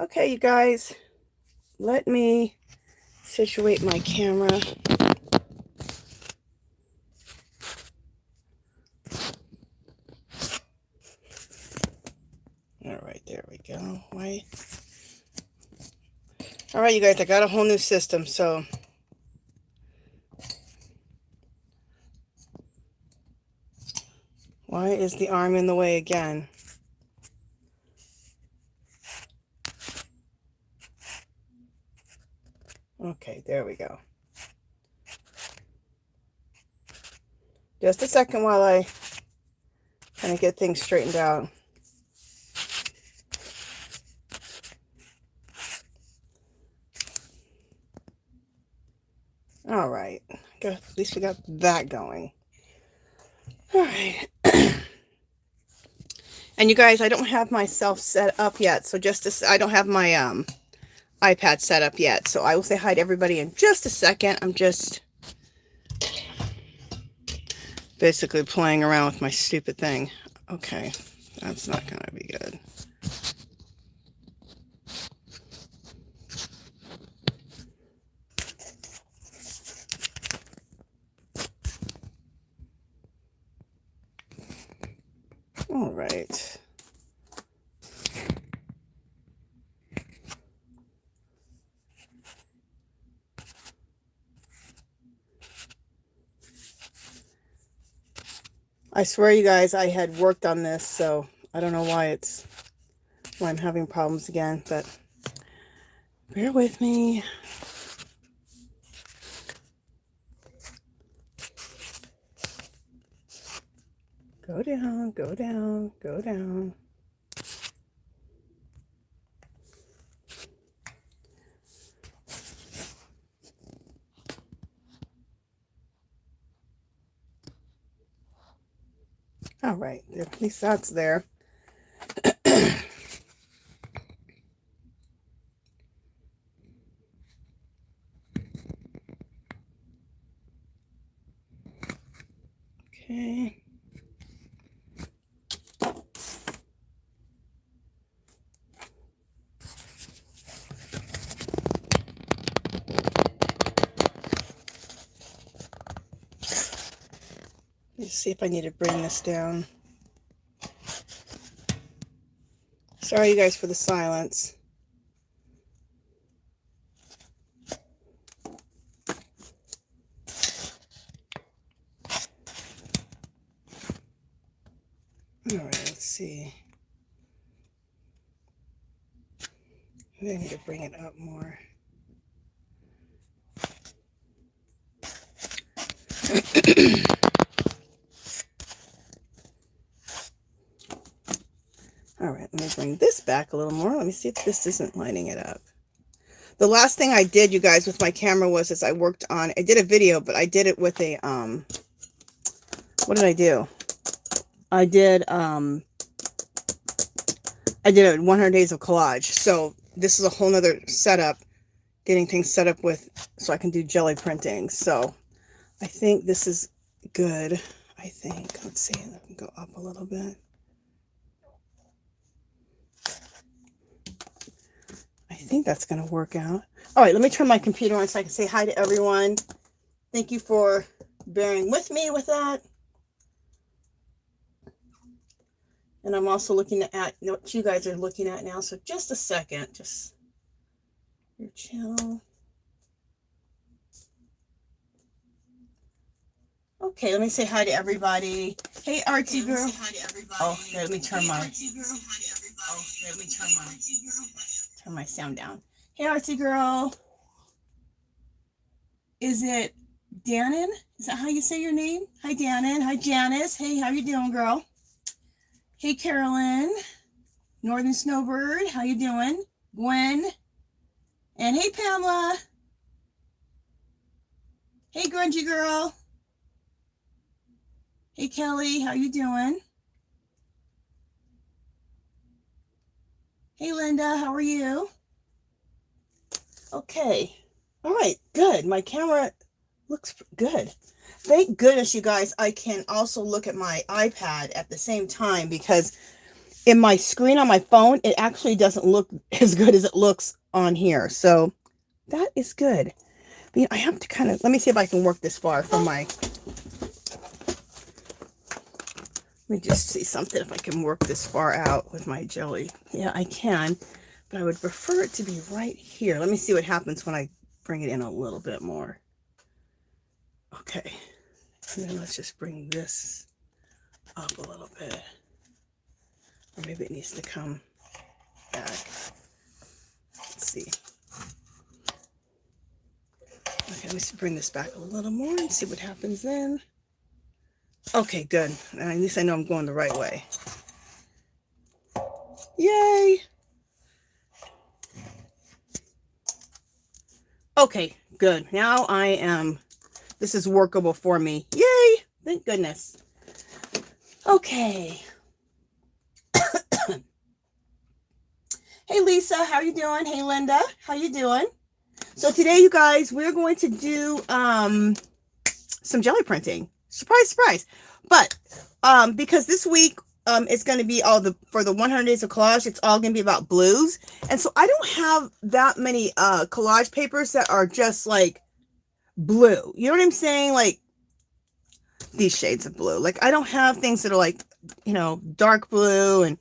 Okay, you guys, let me situate my camera. All right, there we go. Why? All right, you guys, I got a whole new system, so why is the arm in the way again? Okay, there we go. Just a second while I kind of get things straightened out. All right, good. At least we got that going. All right. And you guys, I don't have myself set up yet, so I don't have my iPad set up yet, so I will say hi to everybody in just a second. I'm just basically playing around with my stupid thing. Okay, that's not gonna be good. All right. I swear, you guys, I had worked on this, so I don't know why I'm having problems again, but bear with me. Go down, go down, go down. All right, at least that's there. Okay. Let's see if I need to bring this down. Sorry, you guys, for the silence. All right, let's see. I need to bring it up more. All right, let me bring this back a little more. Let me see if this isn't lining it up. The last thing I did, you guys, with my camera was I did a video, but I did it with a, what did I do? I did a 100 days of collage. So this is a whole nother setup, getting things set up so I can do jelly printing. So I think this is good. I think, let's see, let me go up a little bit. I think that's going to work out. All right, let me turn my computer on so I can say hi to everyone. Thank you for bearing with me with that. And I'm also looking at what you guys are looking at now. So just a second, just your channel. Okay, let me say hi to everybody. Hey, Artsy girl. Oh, let me turn my sound down. Hey, Artsy girl. Is it Dannon? Is that how you say your name? Hi, Dannon. Hi, Janice. Hey, how you doing, girl? Hey, Carolyn. Northern Snowbird. How you doing? Gwen. And hey, Pamela. Hey, Grungy girl. Hey, Kelly. How you doing? Hey, Linda. How are you? Okay. All right. Good. My camera looks good. Thank goodness, you guys, I can also look at my iPad at the same time, because in my screen on my phone, it actually doesn't look as good as it looks on here. So that is good. But, I have to kind of, let me see if I can work this far from my, let me just see something if I can work this far out with my jelly. Yeah, I can, but I would prefer it to be right here. Let me see what happens when I bring it in a little bit more. Okay, and then let's just bring this up a little bit. Or maybe it needs to come back. Let's see. Okay, let me bring this back a little more and see what happens then. Okay, good. At least I know I'm going the right way. Yay! Okay, good. Now I am, this is workable for me. Yay! Thank goodness. Okay. Hey Lisa, how are you doing? Hey Linda, how you doing? So today, you guys, we're going to do some jelly printing. Surprise, surprise. But because this week it's going to be for the 100 days of collage, it's all going to be about blues. And so I don't have that many collage papers that are just like blue. You know what I'm saying? Like these shades of blue. Like I don't have things that are like, dark blue and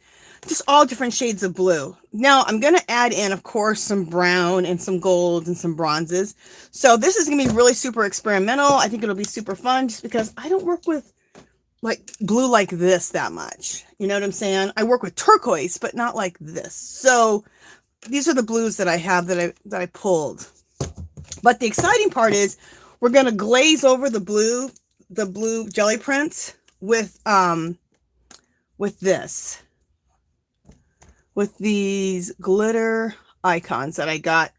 just all different shades of blue. Now I'm going to add in, of course, some brown and some gold and some bronzes. So this is going to be really super experimental. I think it'll be super fun just because I don't work with like blue like this that much. You know what I'm saying? I work with turquoise, but not like this. So these are the blues that I have that I pulled. But the exciting part is we're going to glaze over the blue jelly prints with this. With these glitter icons that I got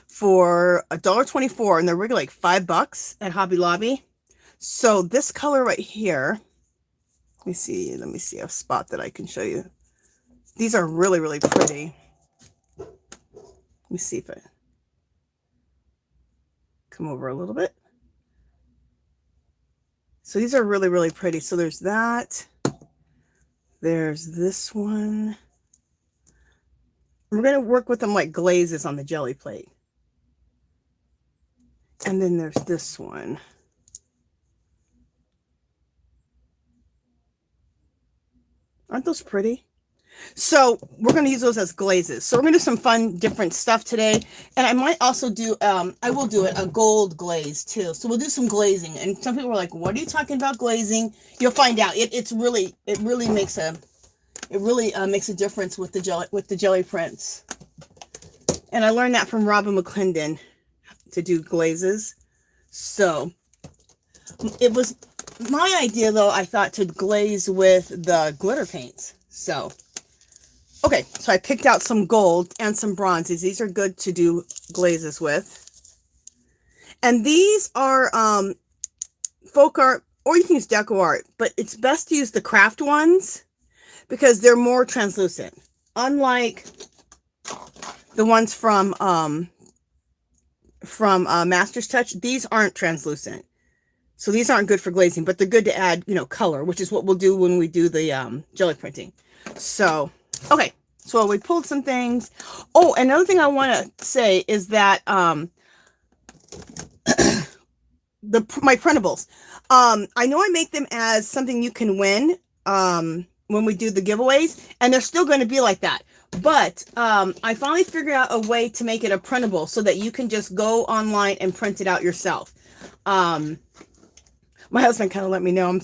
for $1.24, and they're really like $5 at Hobby Lobby. So this color right here, let me see a spot that I can show you. These are really, really pretty. Let me see if I come over a little bit. So these are really, really pretty. So there's that. There's this one. We're going to work with them like glazes on the jelly plate. And then there's this one. Aren't those pretty? So we're going to use those as glazes. So we're going to do some fun, different stuff today. And I might also do, I will do it, a gold glaze too. So we'll do some glazing. And some people are like, what are you talking about glazing? You'll find out. It really makes a difference with the jelly prints. And I learned that from Robin McClendon to do glazes. So it was my idea, though, I thought, to glaze with the glitter paints. So, okay, so I picked out some gold and some bronzes. These are good to do glazes with. And these are folk art, or you can use deco art, but it's best to use the craft ones because they're more translucent. Unlike the ones from Master's Touch, these aren't translucent. So these aren't good for glazing, but they're good to add, color, which is what we'll do when we do the jelly printing. So, okay. So we pulled some things. Oh, another thing I want to say is that my printables. I know I make them as something you can win when we do the giveaways, and they're still going to be like that. But I finally figured out a way to make it a printable so that you can just go online and print it out yourself. My husband kind of let me know I'm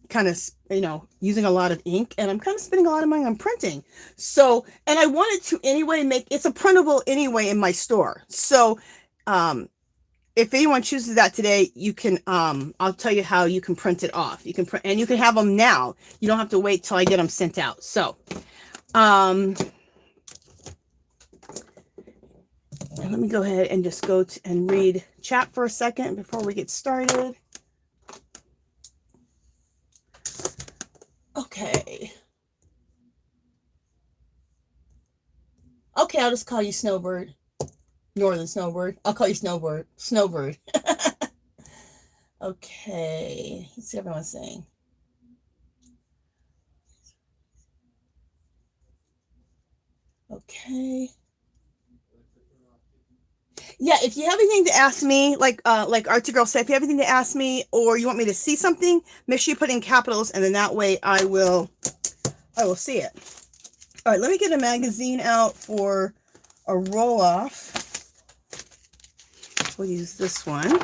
kind of, using a lot of ink, and I'm kind of spending a lot of money on printing. So, and I wanted to anyway it's a printable anyway in my store. So, if anyone chooses that today, you can, I'll tell you how you can print it off. You can print, and you can have them now. You don't have to wait till I get them sent out. So, and let me go ahead and just go and read chat for a second before we get started. Okay. Okay, I'll just call you Snowbird. Northern Snowbird. I'll call you Snowbird. Snowbird. Okay. Let's see what everyone's saying. Okay. Yeah, if you have anything to ask me, like Artsy Girl said, if you have anything to ask me or you want me to see something, make sure you put in capitals, and then that way I will see it. All right, let me get a magazine out for a roll off. We'll use this one.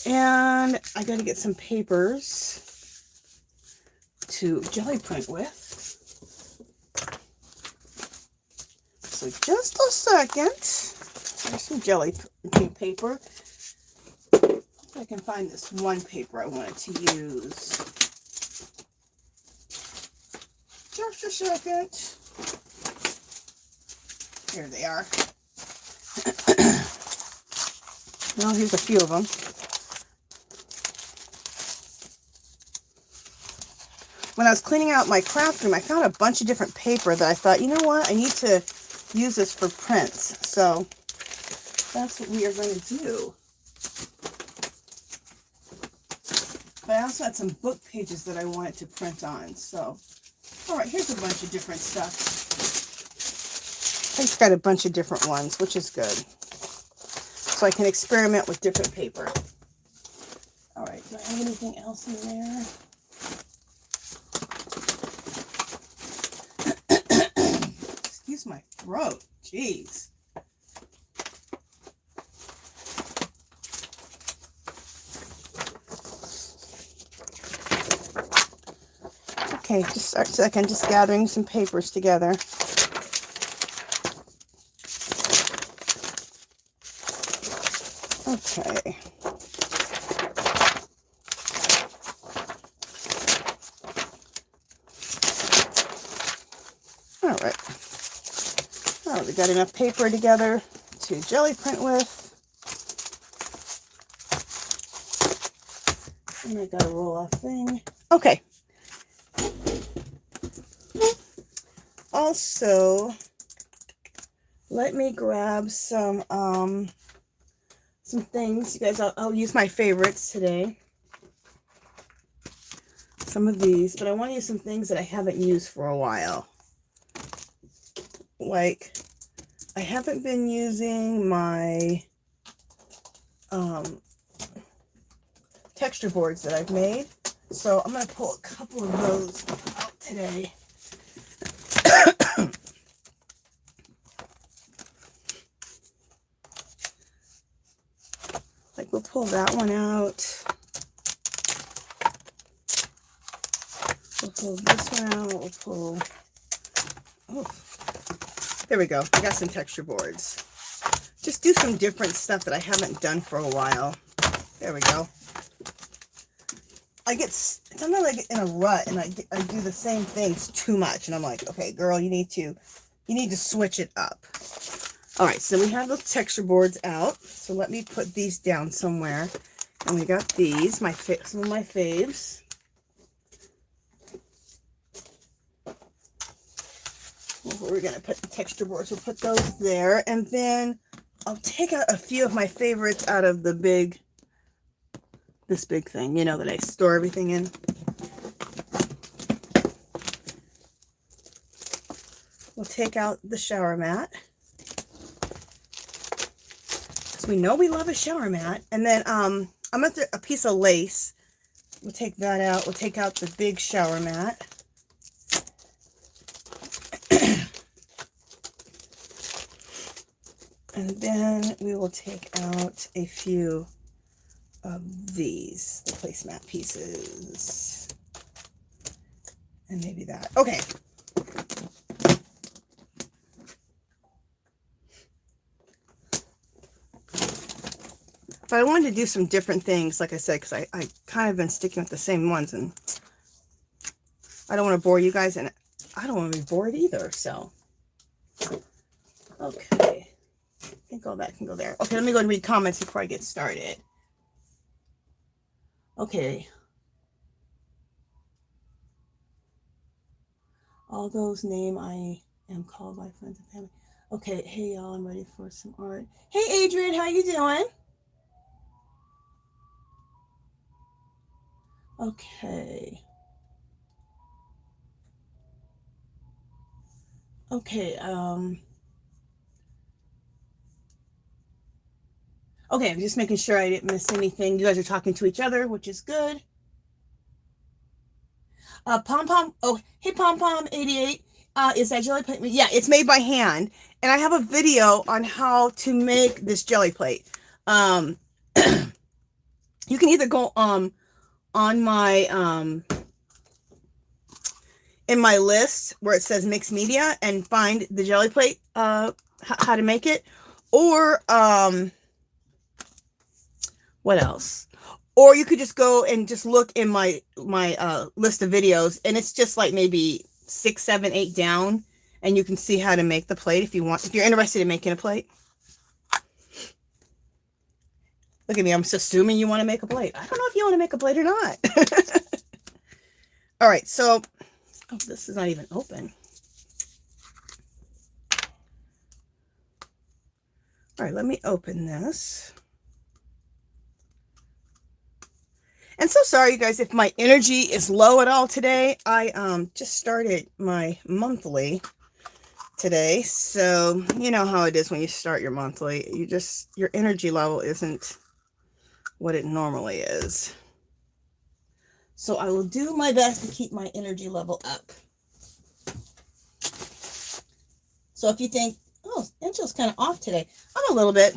And I got to get some papers to jelly print with. So just a second. There's some jelly paper. If I can find this one paper I wanted to use. Just a second. Here they are. Well, here's a few of them. When I was cleaning out my craft room, I found a bunch of different paper that I thought, you know what, I need to use this for prints. So that's what we are going to do. But I also had some book pages that I wanted to print on. So, all right, here's a bunch of different stuff. I just got a bunch of different ones, which is good. So I can experiment with different paper. All right, do I have anything else in there? Excuse my throat. Jeez. Okay, just a second, just gathering some papers together. Okay. All right. All right, we got enough paper together to jelly print with. And I got a roll off thing. Okay. Also, let me grab some things. You guys, I'll use my favorites today. Some of these, but I want to use some things that I haven't used for a while. Like, I haven't been using my texture boards that I've made. So I'm going to pull a couple of those out today. Like, we'll pull that one out. We'll pull this one out. We'll pull... Oh, there we go. I got some texture boards. Just do some different stuff that I haven't done for a while. There we go. Sometimes I get in a rut and I do the same things too much, and I'm like, okay, girl, you need to switch it up. All right, so we have those texture boards out. So let me put these down somewhere. And we got these, some of my faves. We're gonna put the texture boards. We'll put those there, and then I'll take out a few of my favorites out of the this big thing, you know, that I store everything in. We'll take out the shower mat, because we know we love a shower mat. And then I'm going to a piece of lace. We'll take that out. We'll take out the big shower mat. And then we will take out a few of these, the placemat pieces. And maybe that. Okay. But I wanted to do some different things, like I said, because I kind of been sticking with the same ones, and I don't want to bore you guys, and I don't want to be bored either, so. Okay. I think all that can go there. Okay, let me go and read comments before I get started. Okay. All those name I am called by friends and family. Okay, hey y'all, I'm ready for some art. Hey Adrian, how you doing? Okay. Okay, okay, I'm just making sure I didn't miss anything. You guys are talking to each other, which is good. Pom Pom, oh, hey Pom Pom 88. Is that jelly plate? Yeah, it's made by hand. And I have a video on how to make this jelly plate. You can either go on my in my list where it says mixed media and find the jelly plate how to make it, or what else, or you could just go and just look in my list of videos, and it's just like maybe 6, 7, 8 down, and you can see how to make the plate if you're interested in making a plate. Look at me, I'm just assuming you want to make a plate. I don't know if you want to make a plate or not. All right, so oh, this is not even open. All right, let me open this. And so sorry, you guys, if my energy is low at all today. I just started my monthly today, so you know how it is when you start your monthly. Your energy level isn't what it normally is. So I will do my best to keep my energy level up. So if you think, oh, Angie's kind of off today, I'm a little bit.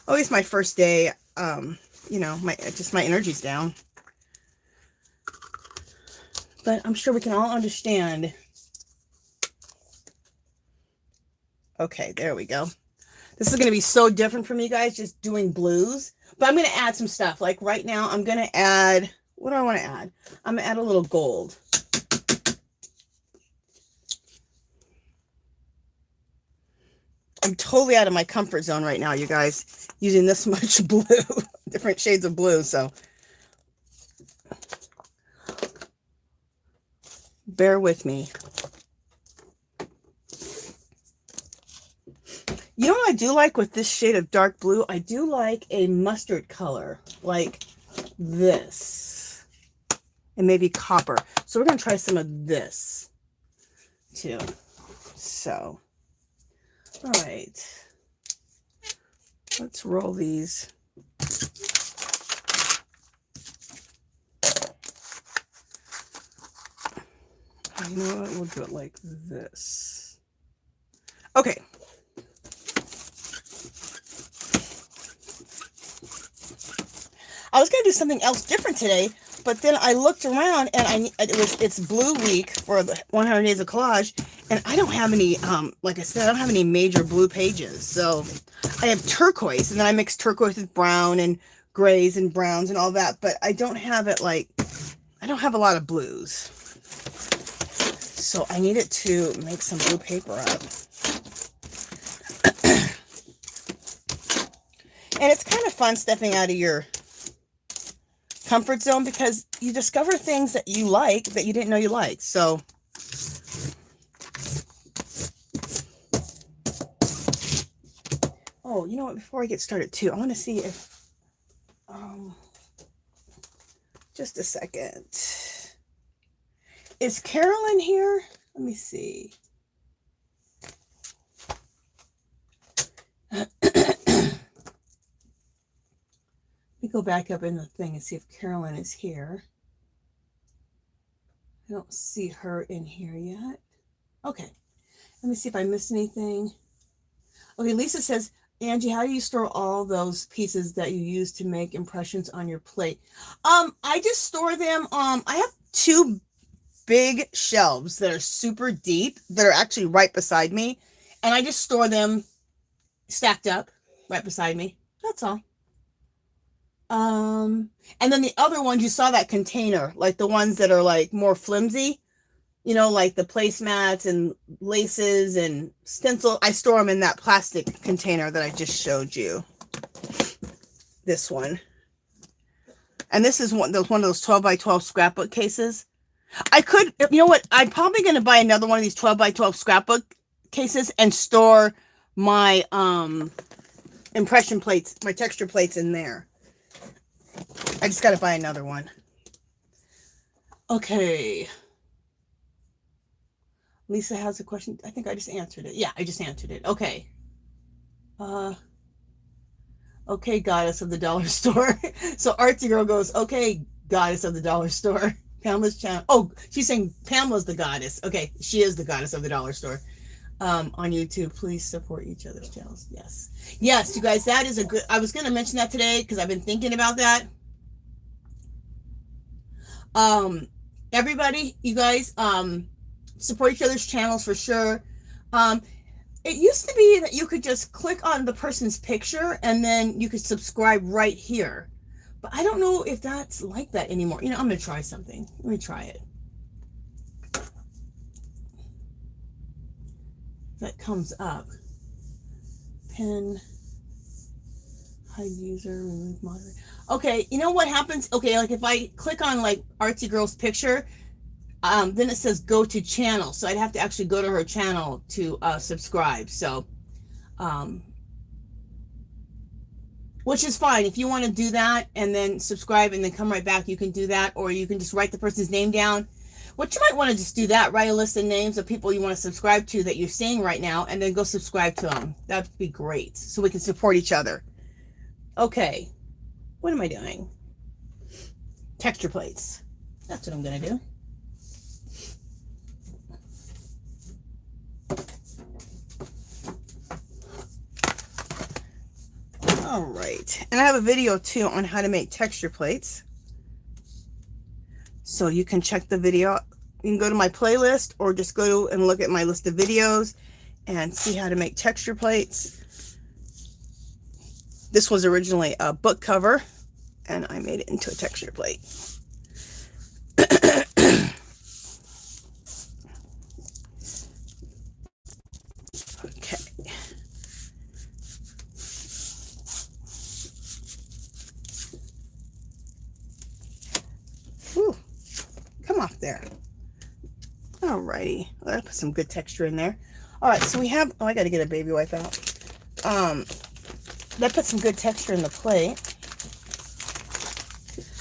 Oh, it's my first day. You know, my energy's down. But I'm sure we can all understand. Okay, there we go. This is going to be so different from you guys, just doing blues. But I'm going to add some stuff. Like right now, I'm going to add, what do I want to add? I'm going to add a little gold. I'm totally out of my comfort zone right now, you guys, using this much blue, different shades of blue. So bear with me. You know what I do like with this shade of dark blue? I do like a mustard color like this, and maybe copper. So we're going to try some of this too. So, all right, let's roll these. You know what? We'll do it like this. Okay. I was going to do something else different today, but then I looked around and it's Blue Week for the 100 Days of Collage, and I don't have any, like I said, I don't have any major blue pages. So I have turquoise, and then I mix turquoise with brown and grays and browns and all that, but I don't have it like, I don't have a lot of blues. So I needed to make some blue paper up. And it's kind of fun stepping out of your comfort zone, because you discover things that you like that you didn't know you liked. So oh, you know what, before I get started too, I want to see if just a second, is Carolyn here? Let me see. Let me go back up in the thing and see if Carolyn is here. I don't see her in here yet. Okay, let me see if I missed anything. Okay, Lisa says, Angie, how do you store all those pieces that you use to make impressions on your plate? I just store them. I have 2 big shelves that are super deep that are actually right beside me, and I just store them stacked up right beside me. That's all. And then the other ones, you saw that container, like the ones that are like more flimsy, you know, like the placemats and laces and stencil. I store them in that plastic container that I just showed you. This one. And this is one of those 12 by 12 scrapbook cases. I could, you know what? I'm probably going to buy another one of these 12 by 12 scrapbook cases and store my impression plates, my texture plates in there. I just got to buy another one. Okay. Lisa has a question. I think I just answered it. Yeah, I just answered it. Okay. Okay, goddess of the dollar store. So Artsy Girl goes, okay, goddess of the dollar store. Pamela's channel. Oh, she's saying Pamela's the goddess. Okay, she is the goddess of the dollar store. On YouTube, please support each other's channels. Yes. Yes, you guys, that is a good, I was going to mention that today because I've been thinking about that. Everybody, you guys, support each other's channels for sure. It used to be that you could just click on the person's picture and then you could subscribe right here. But I don't know if that's like that anymore. You know, I'm going to try something. Let me try it. That comes up. Pin, hide user, remove moderator. Okay, you know what happens? Okay, like if I click on like Artsy Girl's picture, then it says go to channel. So I'd have to actually go to her channel to subscribe. So, which is fine. If you want to do that and then subscribe and then come right back, you can do that. Or you can just write the person's name down. What you might want to just do that, write a list of names of people you want to subscribe to that you're seeing right now, and then go subscribe to them. That'd be great. So we can support each other. Okay. What am I doing? Texture plates. That's what I'm going to do. All right, and I have a video too on how to make texture plates. So you can check the video. You can go to my playlist or just go and look at my list of videos and see how to make texture plates. This was originally a book cover and I made it into a texture plate. Okay. Whew. Come off there. Alrighty. Well, that put some good texture in there. Alright, so we have, oh, I gotta get a baby wipe out. That put some good texture in the plate.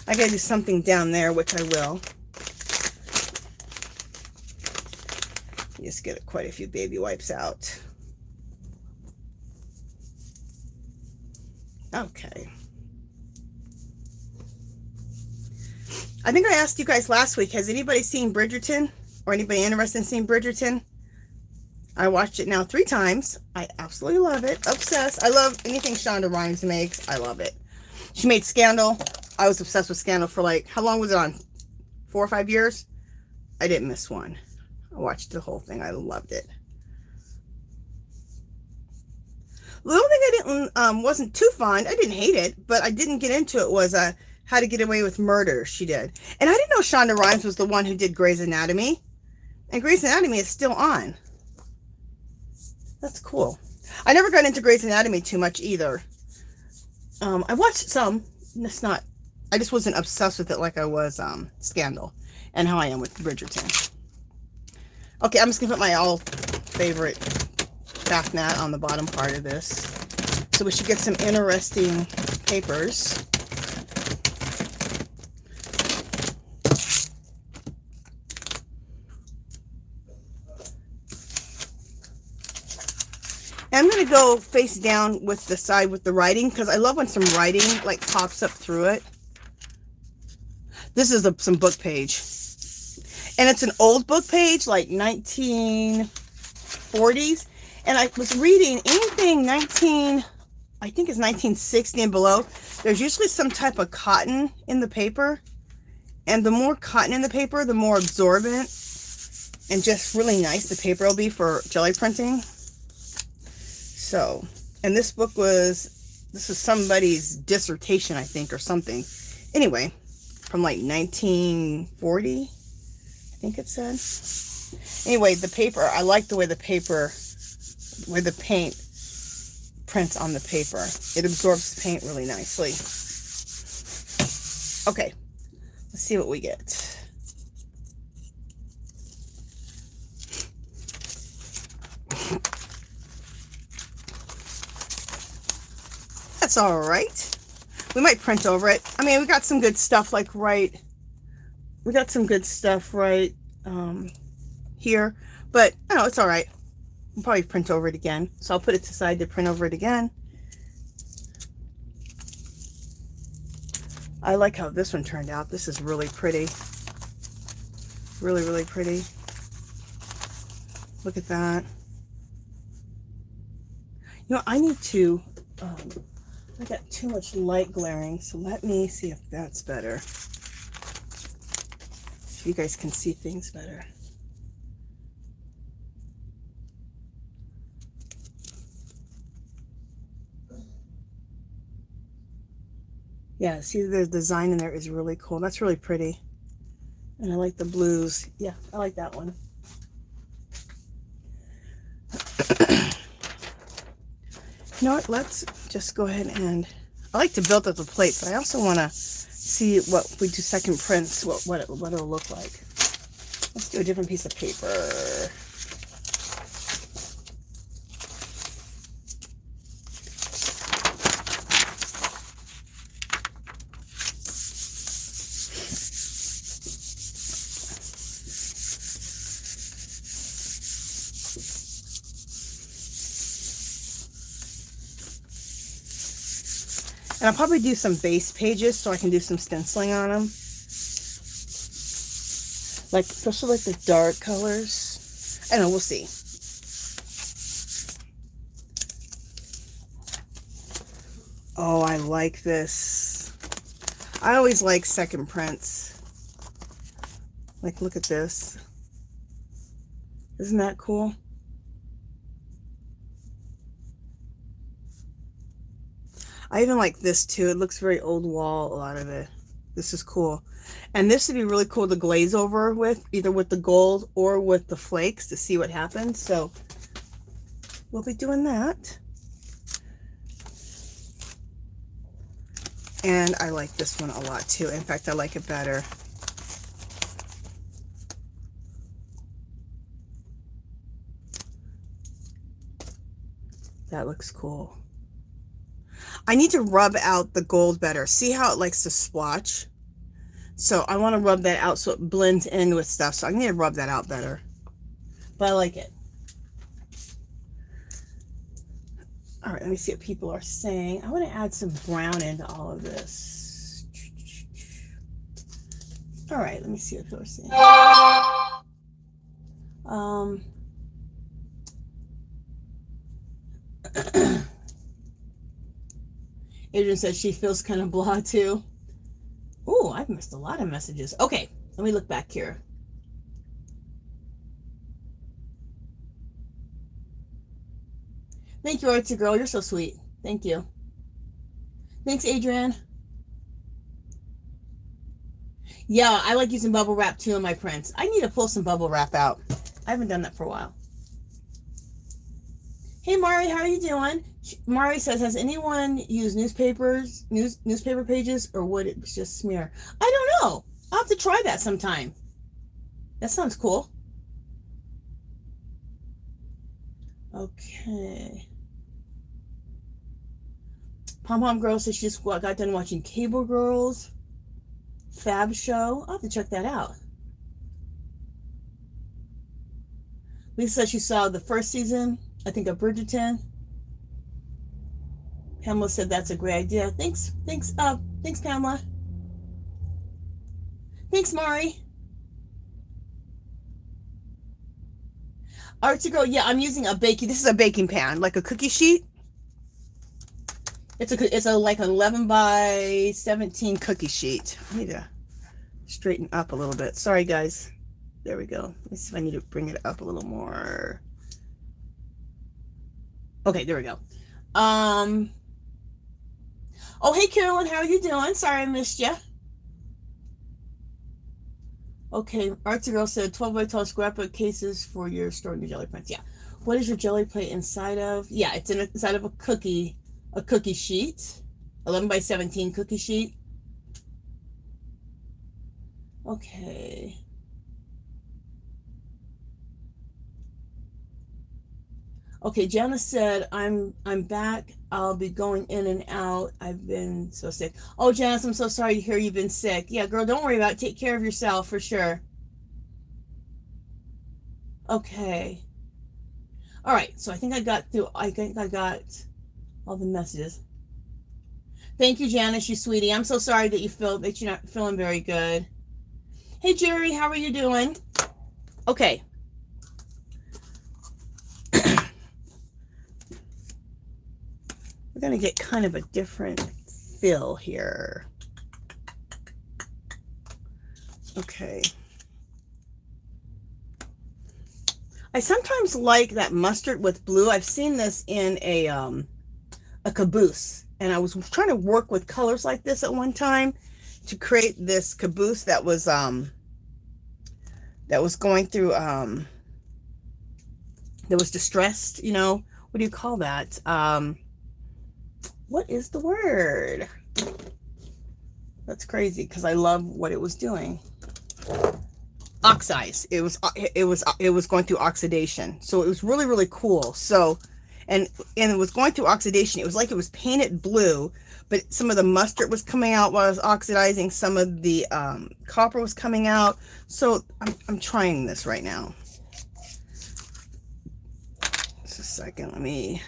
I gotta do something down there, which I will. Just get quite a few baby wipes out. Okay. I think I asked you guys last week, has anybody seen Bridgerton? Or anybody interested in seeing Bridgerton? I watched it now 3 times. I absolutely love it. Obsessed. I love anything Shonda Rhimes makes. I love it. She made Scandal. I was obsessed with Scandal for like, how long was it on? 4 or 5 years? I didn't miss one. I watched the whole thing. I loved it. The only thing I didn't, wasn't too fond, I didn't hate it, but I didn't get into it was How to Get Away with Murder, she did. And I didn't know Shonda Rhimes was the one who did Grey's Anatomy. And Grey's Anatomy is still on. That's cool. I never got into Grey's Anatomy too much either. I watched some. It's not, I just wasn't obsessed with it like I was Scandal. And how I am with Bridgerton. Okay, I'm just going to put my all favorite bath mat on the bottom part of this. So we should get some interesting papers. And I'm going to go face down with the side with the writing because I love when some writing like pops up through it. This is some book page. And it's an old book page, like 1940s. And I was reading anything I think it's 1960 and below. There's usually some type of cotton in the paper. And the more cotton in the paper, the more absorbent and just really nice the paper will be for jelly printing. So, and this was somebody's dissertation, I think, or something. Anyway, from like 1940, I think it said. Anyway, the paper, I like the way the paper, where the paint prints on the paper. It absorbs the paint really nicely. Okay, let's see what we get. That's all right. We might print over it. I mean, we got some good stuff here. But, I know, it's all right. I'll probably print over it again. So I'll put it aside to print over it again. I like how this one turned out. This is really pretty. Really, really pretty. Look at that. You know, I need to, I got too much light glaring, so let me see if that's better. So you guys can see things better. Yeah, see the design in there is really cool. That's really pretty. And I like the blues. Yeah, I like that one. You know what? Let's just go ahead and... I like to build up the plate, but I also want to see what we do second prints, what it'll look like. Let's do a different piece of paper. And I'll probably do some base pages so I can do some stenciling on them. Like, especially like the dark colors. I don't know, we'll see. Oh, I like this. I always like second prints. Like, look at this. Isn't that cool? I even like this too. It looks very old wall, a lot of it. This is cool. And this would be really cool to glaze over with, either with the gold or with the flakes to see what happens. So we'll be doing that. And I like this one a lot too. In fact, I like it better. That looks cool. I need to rub out the gold better. See how it likes to splotch? So I want to rub that out so it blends in with stuff. So I need to rub that out better. But I like it. All right, let me see what people are saying. I want to add some brown into all of this. All right, let me see what people are saying. Adrian says she feels kind of blah too. Oh, I've missed a lot of messages. Okay, let me look back here. Thank you, Artsy Girl. You're so sweet. Thank you. Thanks, Adrian. Yeah, I like using bubble wrap too in my prints. I need to pull some bubble wrap out. I haven't done that for a while. Hey, Mari, how are you doing? Mari says, has anyone used newspaper pages, or would it just smear? I don't know. I'll have to try that sometime. That sounds cool. Okay. Pom Pom Girl says she just got done watching Cable Girls Fab Show. I'll have to check that out. Lisa says she saw the first season, I think, of Bridgerton. Pamela said that's a great idea. Thanks, Pamela. Thanks, Mari. Artsy Girl, yeah, I'm using a baking. This is a baking pan, like a cookie sheet. It's a like an 11 by 17 cookie sheet. I need to straighten up a little bit. Sorry, guys. There we go. Let me see if I need to bring it up a little more. Okay, there we go. Oh, hey, Carolyn, how are you doing? Sorry I missed you. Okay, Artsy Girl said 12 by 12 scrapbook cases for your storing your jelly prints. Yeah. What is your jelly plate inside of? Yeah, it's inside of a cookie sheet. 11 by 17 cookie sheet. Okay. Okay, Janice said, I'm back. I'll be going in and out. I've been so sick. Oh, Janice, I'm so sorry to hear you've been sick. Yeah, girl, don't worry about it. Take care of yourself for sure. Okay. All right. So I think I got through. I think I got all the messages. Thank you, Janice, you sweetie. I'm so sorry that you feel that you're not feeling very good. Hey, Jerry, how are you doing? Okay. We're going to get kind of a different feel here. Okay. I sometimes like that mustard with blue. I've seen this in a caboose, and I was trying to work with colors like this at one time to create this caboose that was going through that was distressed, you know. What do you call that? What is the word? That's crazy because I love what it was doing. Oxidize. It was going through oxidation. So it was really, really cool. So and it was going through oxidation. It was like it was painted blue, but some of the mustard was coming out while I was oxidizing. Some of the copper was coming out. So I'm trying this right now. Just a second. Let me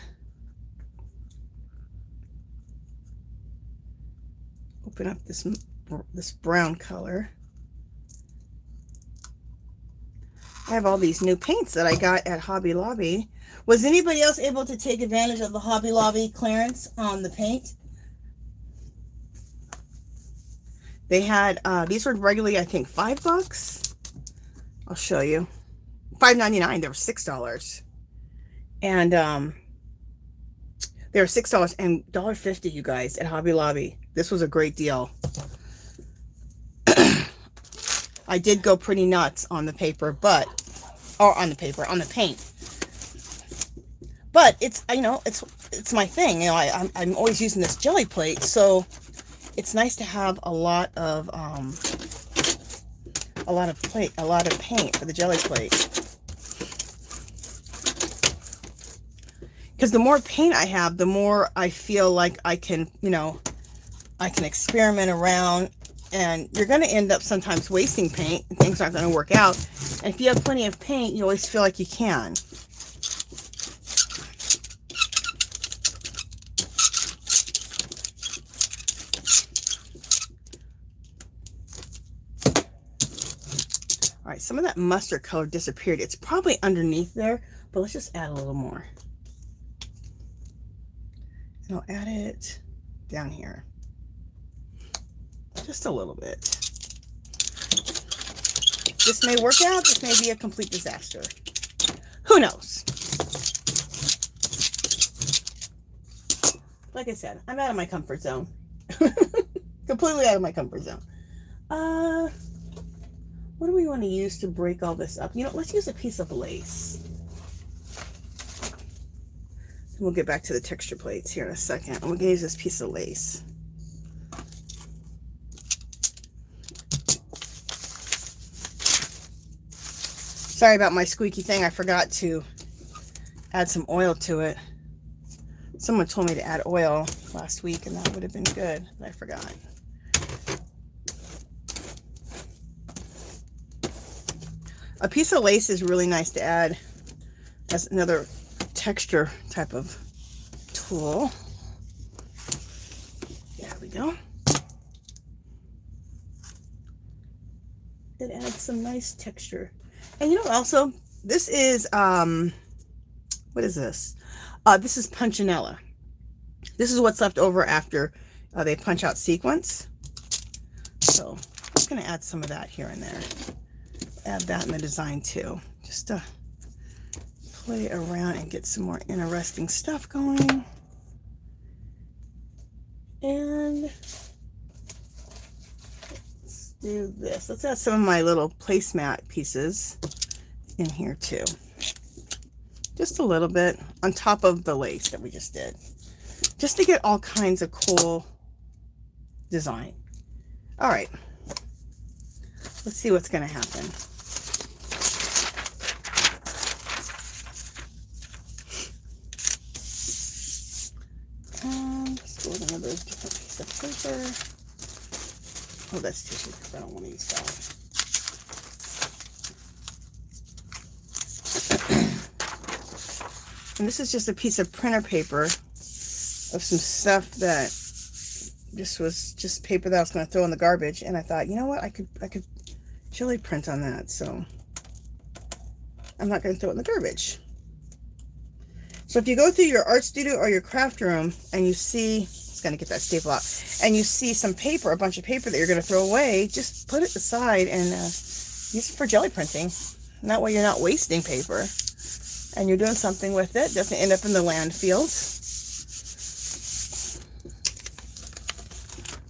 open up this brown color. I have all these new paints that I got at Hobby Lobby. Was anybody else able to take advantage of the Hobby Lobby clearance on the paint? They had, these were regularly, I think, $5. I'll show you. $5.99. They were $6. And they were $6 and $1.50, you guys, at Hobby Lobby. This was a great deal. I did go pretty nuts on the paper, on the paint. But it's, you know, it's my thing. You know, I'm always using this jelly plate, so it's nice to have a lot of paint for the jelly plate. Because the more paint I have, the more I feel like I can, you know, I can experiment around. And you're going to end up sometimes wasting paint, and things aren't going to work out. And if you have plenty of paint, you always feel like you can. All right, some of that mustard color disappeared. It's probably underneath there, but let's just add a little more. And I'll add it down here. Just a little bit. This may work out. This may be a complete disaster. Who knows? Like I said, I'm out of my comfort zone. Completely out of my comfort zone. What do we want to use to break all this up? You know, let's use a piece of lace. And we'll get back to the texture plates here in a second. I'm going to use this piece of lace. Sorry about my squeaky thing. I forgot to add some oil to it. Someone told me to add oil last week, and that would have been good, but I forgot. A piece of lace is really nice to add as another texture type of tool. There we go. It adds some nice texture. And you know, also, this is, what is this? This is punchinella. This is what's left over after they punch out sequins. So I'm just going to add some of that here and there. Add that in the design too, just to play around and get some more interesting stuff going. And let's do this. Let's add some of my little placemat pieces in here too. Just a little bit on top of the lace that we just did, just to get all kinds of cool design. All right, let's see what's going to happen. Let's go with another different piece of paper. Oh, that's tissue paper. I don't want to use that. And this is just a piece of printer paper of some stuff that this was just paper that I was going to throw in the garbage. And I thought, you know what, I could Gelli print on that. So I'm not going to throw it in the garbage. So if you go through your art studio or your craft room and you see, it's going to get that staple out, and you see some paper, a bunch of paper that you're going to throw away, just put it aside and use it for Gelli printing. And that way you're not wasting paper and you're doing something with it. It doesn't end up in the landfills.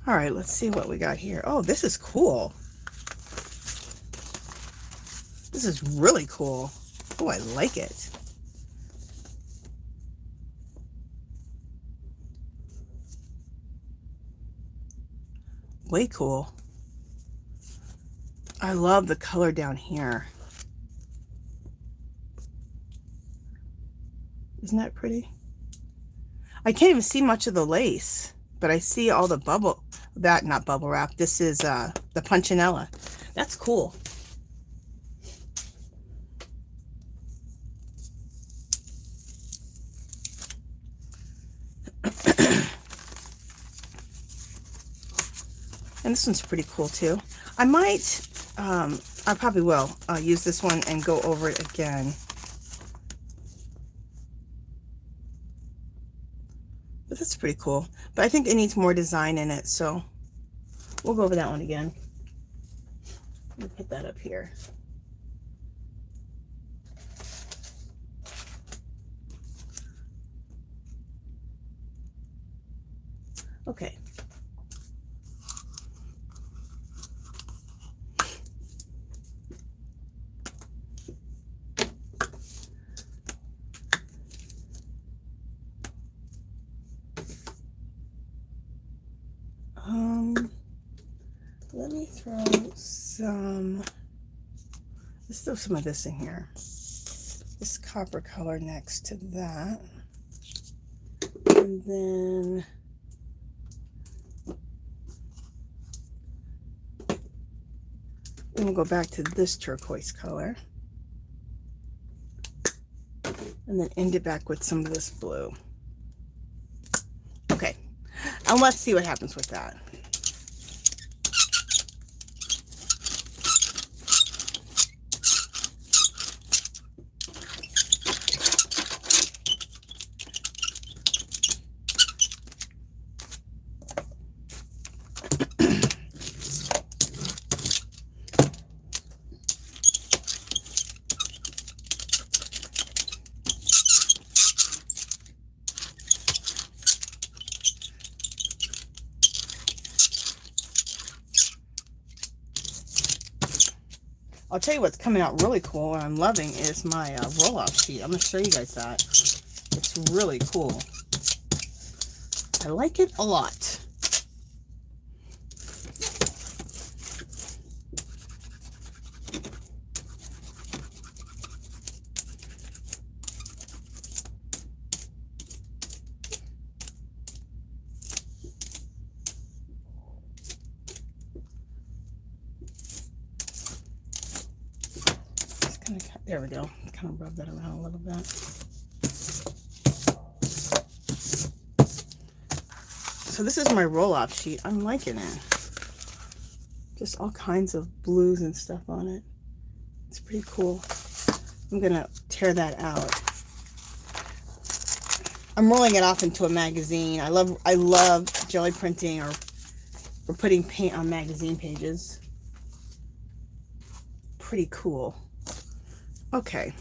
All right, let's see what we got here. Oh, this is cool. This is really cool. Oh, I like it. Way cool. I love the color down here. Isn't that pretty? I can't even see much of the lace, but I see all the bubble, not bubble wrap. This is the punchinella. That's cool. And this one's pretty cool too. I might, I probably will use this one and go over it again. But that's pretty cool. But I think it needs more design in it, so we'll go over that one again. Let me put that up here. Okay. Let me throw some, let's throw some of this in here. This copper color next to that. And then we'll go back to this turquoise color. And then end it back with some of this blue. Okay, and let's see what happens with that. I'll tell you what's coming out really cool and I'm loving is my roll-off sheet. I'm going to show you guys that. It's really cool. I like it a lot. There we go. Kind of rub that around a little bit. So this is my roll-off sheet. I'm liking it. Just all kinds of blues and stuff on it. It's pretty cool. I'm gonna tear that out. I'm rolling it off into a magazine. I love Gelli printing or putting paint on magazine pages. Pretty cool. Okay.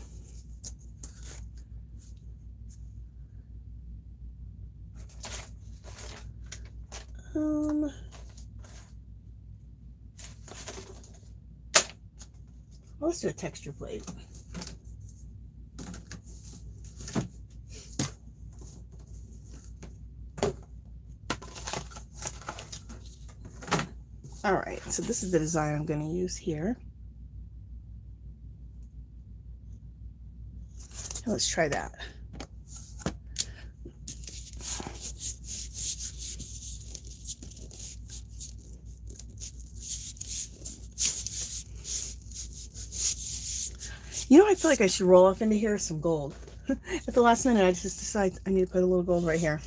Let's do a texture plate. All right, so this is the design I'm going to use here. Let's try that. You know, I feel like I should roll off into here some gold. At the last minute, I just decided I need to put a little gold right here.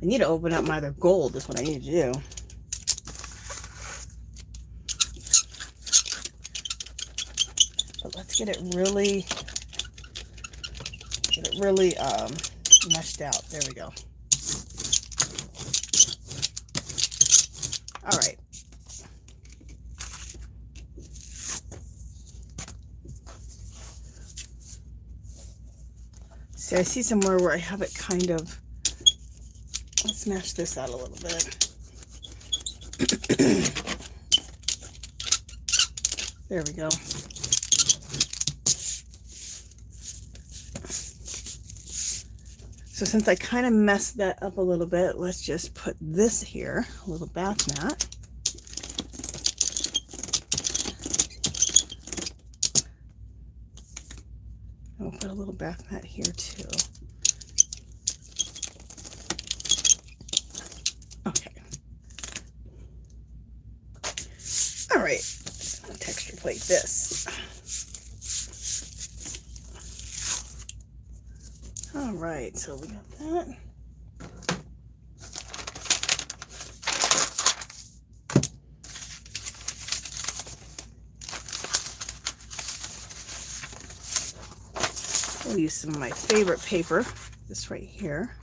I need to open up my other gold is what I need to do. But let's get it really meshed out. There we go. All right. See, I see somewhere where I have it kind of, let's smash this out a little bit. There we go. So since I kind of messed that up a little bit, let's just put this here, a little bath mat. And we'll put a little bath mat here too. Okay. All right, texture plate this. All right, so we got that. I'll use some of my favorite paper, this right here.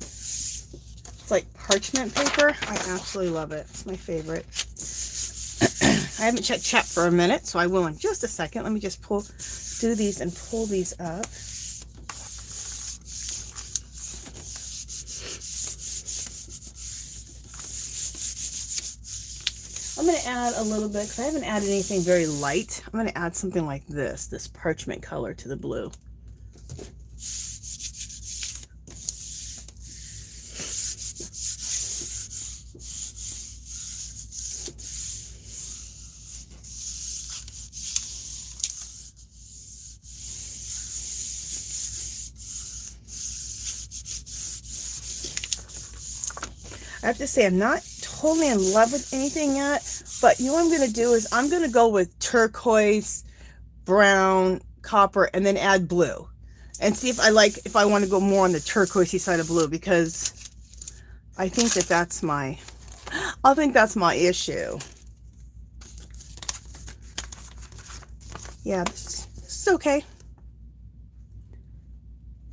It's like parchment paper. I absolutely love it. It's my favorite. I haven't checked chat for a minute, so I will in just a second. Let me just do these and pull these up. I'm going to add a little bit, because I haven't added anything very light. I'm going to add something like this parchment color to the blue. I have to say, I'm not totally in love with anything yet, but you know what I'm going to do is I'm going to go with turquoise, brown, copper, and then add blue. And see if I want to go more on the turquoisey side of blue, because I think that's my issue. Yeah, this is okay.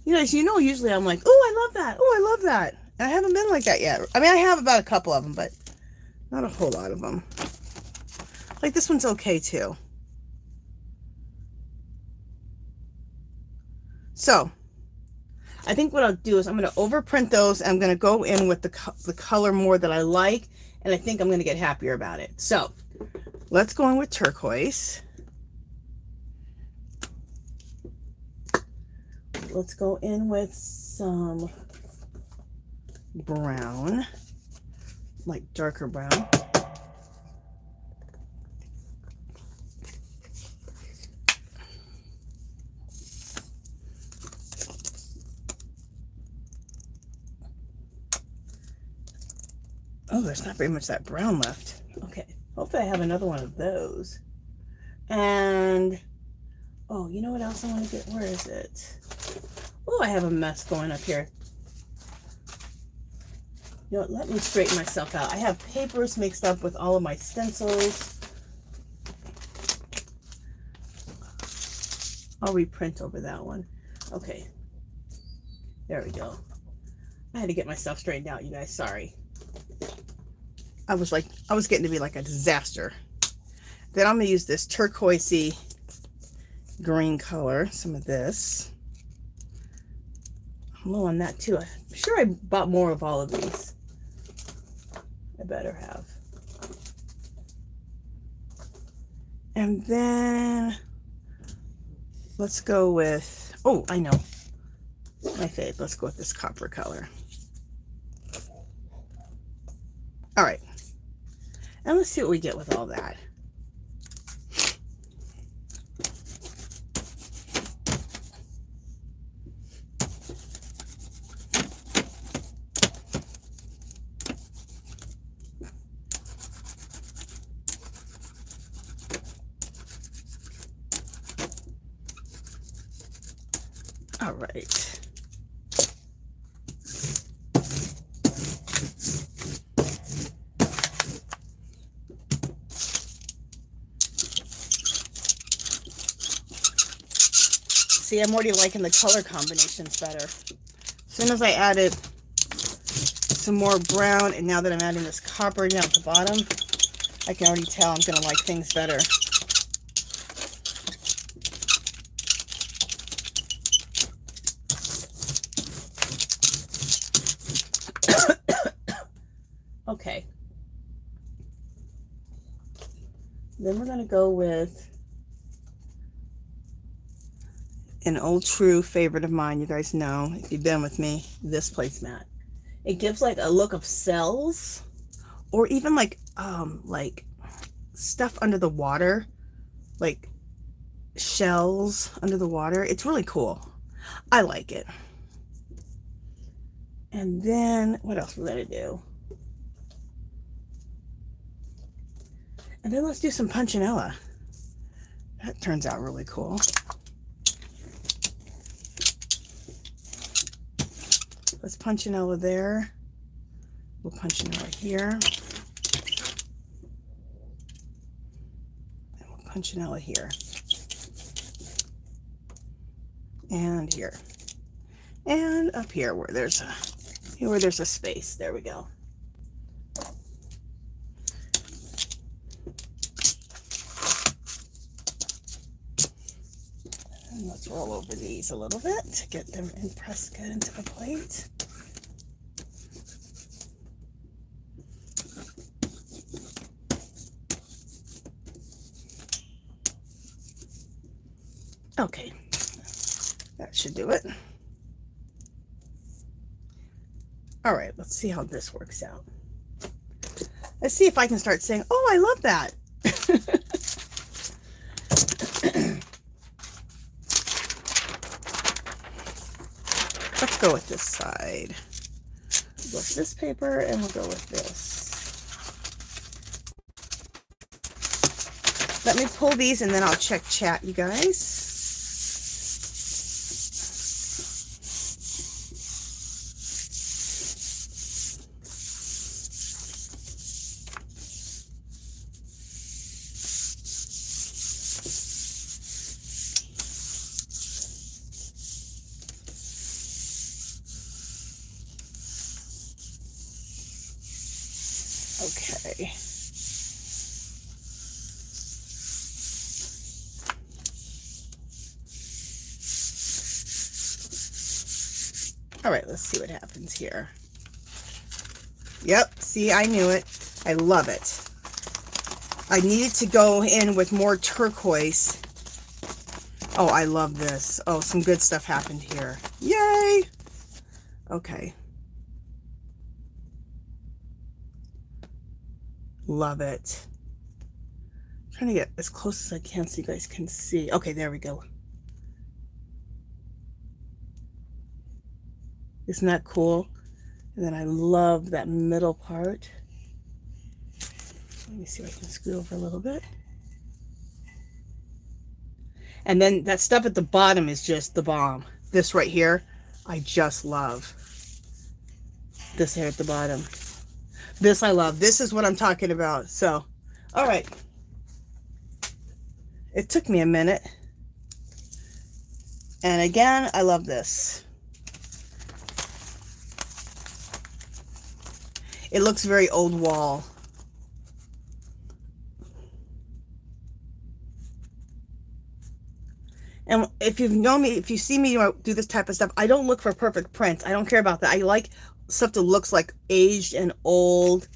You guys, usually I'm like, oh, I love that. Oh, I love that. I haven't been like that yet. I mean, I have about a couple of them, but not a whole lot of them. Like this one's okay too. So I think what I'll do is I'm going to overprint those. And I'm going to go in with the color more that I like. And I think I'm going to get happier about it. So let's go in with turquoise. Let's go in with some brown, like darker brown. Oh, there's not very much that brown left. Okay, hopefully I have another one of those. And oh, you know what else I want to get? Where is it? Oh, I have a mess going up here. You know what, let me straighten myself out. I have papers mixed up with all of my stencils. I'll reprint over that one. Okay. There we go. I had to get myself straightened out, you guys. Sorry. I was getting to be like a disaster. Then I'm going to use this turquoisey green color. Some of this. I'm low on that too. I'm sure I bought more of all of these. I better have. And then let's go with, oh, I know. My fave. Let's go with this copper color. All right. And let's see what we get with all that. All right. See, I'm already liking the color combinations better. As soon as I added some more brown, and now that I'm adding this copper down at the bottom, I can already tell I'm going to like things better. Okay. Then we're going to go with an old true favorite of mine. You guys know, if you've been with me, this placemat. It gives like a look of cells, or even like stuff under the water, like shells under the water. It's really cool. I like it. And then what else we're gonna do? And then let's do some punchinella. That turns out really cool. Let's punchinella there. We'll punchinella here. And we'll punchinella here. And here. And up here where there's a space. There we go. And let's roll over these a little bit to get them pressed good into the plate. Okay, that should do it. All right, let's see how this works out. Let's see if I can start saying, oh, I love that. Let's go with this side. We'll go with this paper and we'll go with this. Let me pull these and then I'll check chat, you guys. Okay. All right, let's see what happens here. Yep, see, I knew it. I love it. I needed to go in with more turquoise. Oh, I love this. Oh, some good stuff happened here. Yay! Okay. Love it. I'm trying to get as close as I can so you guys can see. Okay, there we go. Isn't that cool? And then I love that middle part. Let me see if I can scoot over a little bit. And then that stuff at the bottom is just the bomb. This right here, I just love. This here at the bottom. This I love. This is what I'm talking about. So, all right. It took me a minute. And again, I love this. It looks very old wall. And if you've known me, if you see me do this type of stuff, I don't look for perfect prints. I don't care about that. I like stuff that looks like aged and old,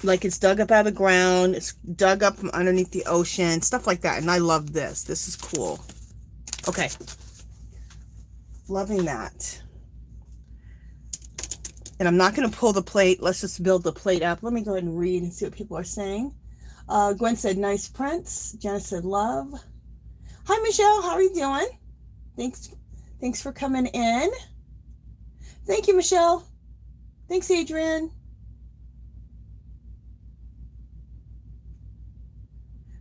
like it's dug up out of the ground, it's dug up from underneath the ocean, stuff like that. And I love this. This is cool. Okay. Loving that. And I'm not going to pull the plate. Let's just build the plate up. Let me go ahead and read and see what people are saying. Gwen said, nice prints. Jenna said, love. Hi, Michelle. How are you doing? Thanks for coming in. Thank you, Michelle. Thanks, Adrian.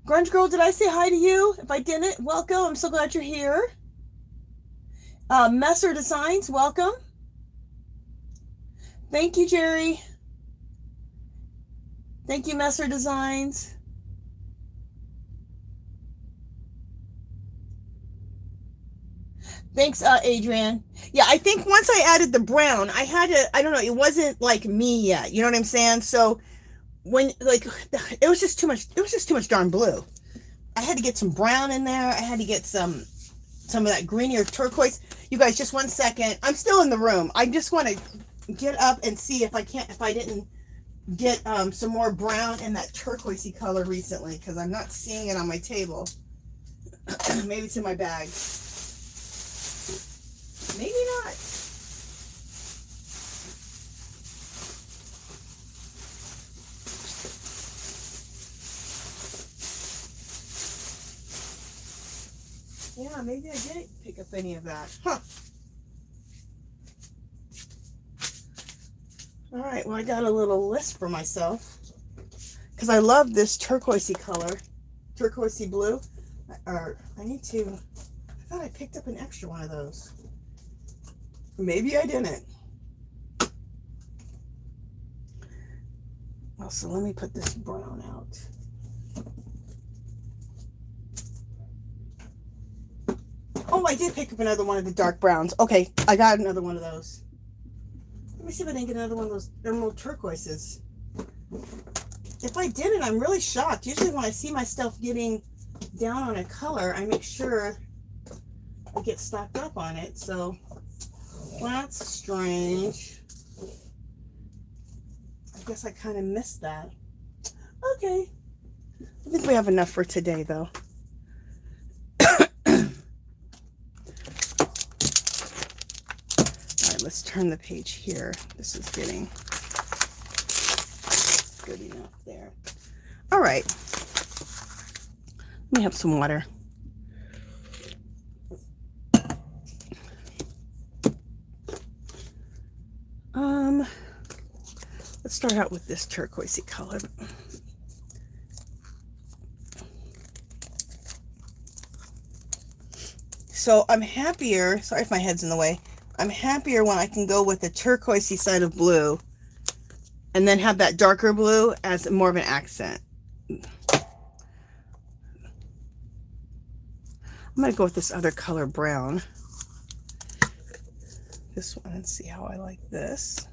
Grunge Girl, did I say hi to you? If I didn't, welcome. I'm so glad you're here. Messer Designs, welcome. Thank you, Jerry. Thank you, Messer Designs. Thanks, Adrian. Yeah, I think once I added the brown, I had to, I don't know, it wasn't like me yet. You know what I'm saying? So when, like, it was just too much, it was just too much darn blue. I had to get some brown in there. I had to get some of that greenier turquoise. You guys, just 1 second. I'm still in the room. I just want to get up and see if I didn't get some more brown in that turquoisey color recently, because I'm not seeing it on my table. Maybe it's in my bag. Maybe not. Yeah, maybe I didn't pick up any of that. Huh. All right, well, I got a little list for myself because I love this turquoisey color, turquoisey blue. I thought I picked up an extra one of those. Maybe I didn't. Well, so let me put this brown out. Oh, I did pick up another one of the dark browns. Okay, I got another one of those. Let me see if I can get another one of those emerald turquoises. If I didn't, I'm really shocked. Usually when I see myself getting down on a color, I make sure I get stocked up on it. So that's strange. I guess I kind of missed that. Okay. I think we have enough for today, though. Let's turn the page here. This is getting good enough there. All right. Let me have some water. Let's start out with this turquoisey color. So I'm happier, sorry if my head's in the way, I'm happier when I can go with the turquoisey side of blue and then have that darker blue as more of an accent. I'm going to go with this other color, brown. This one, and see how I like this.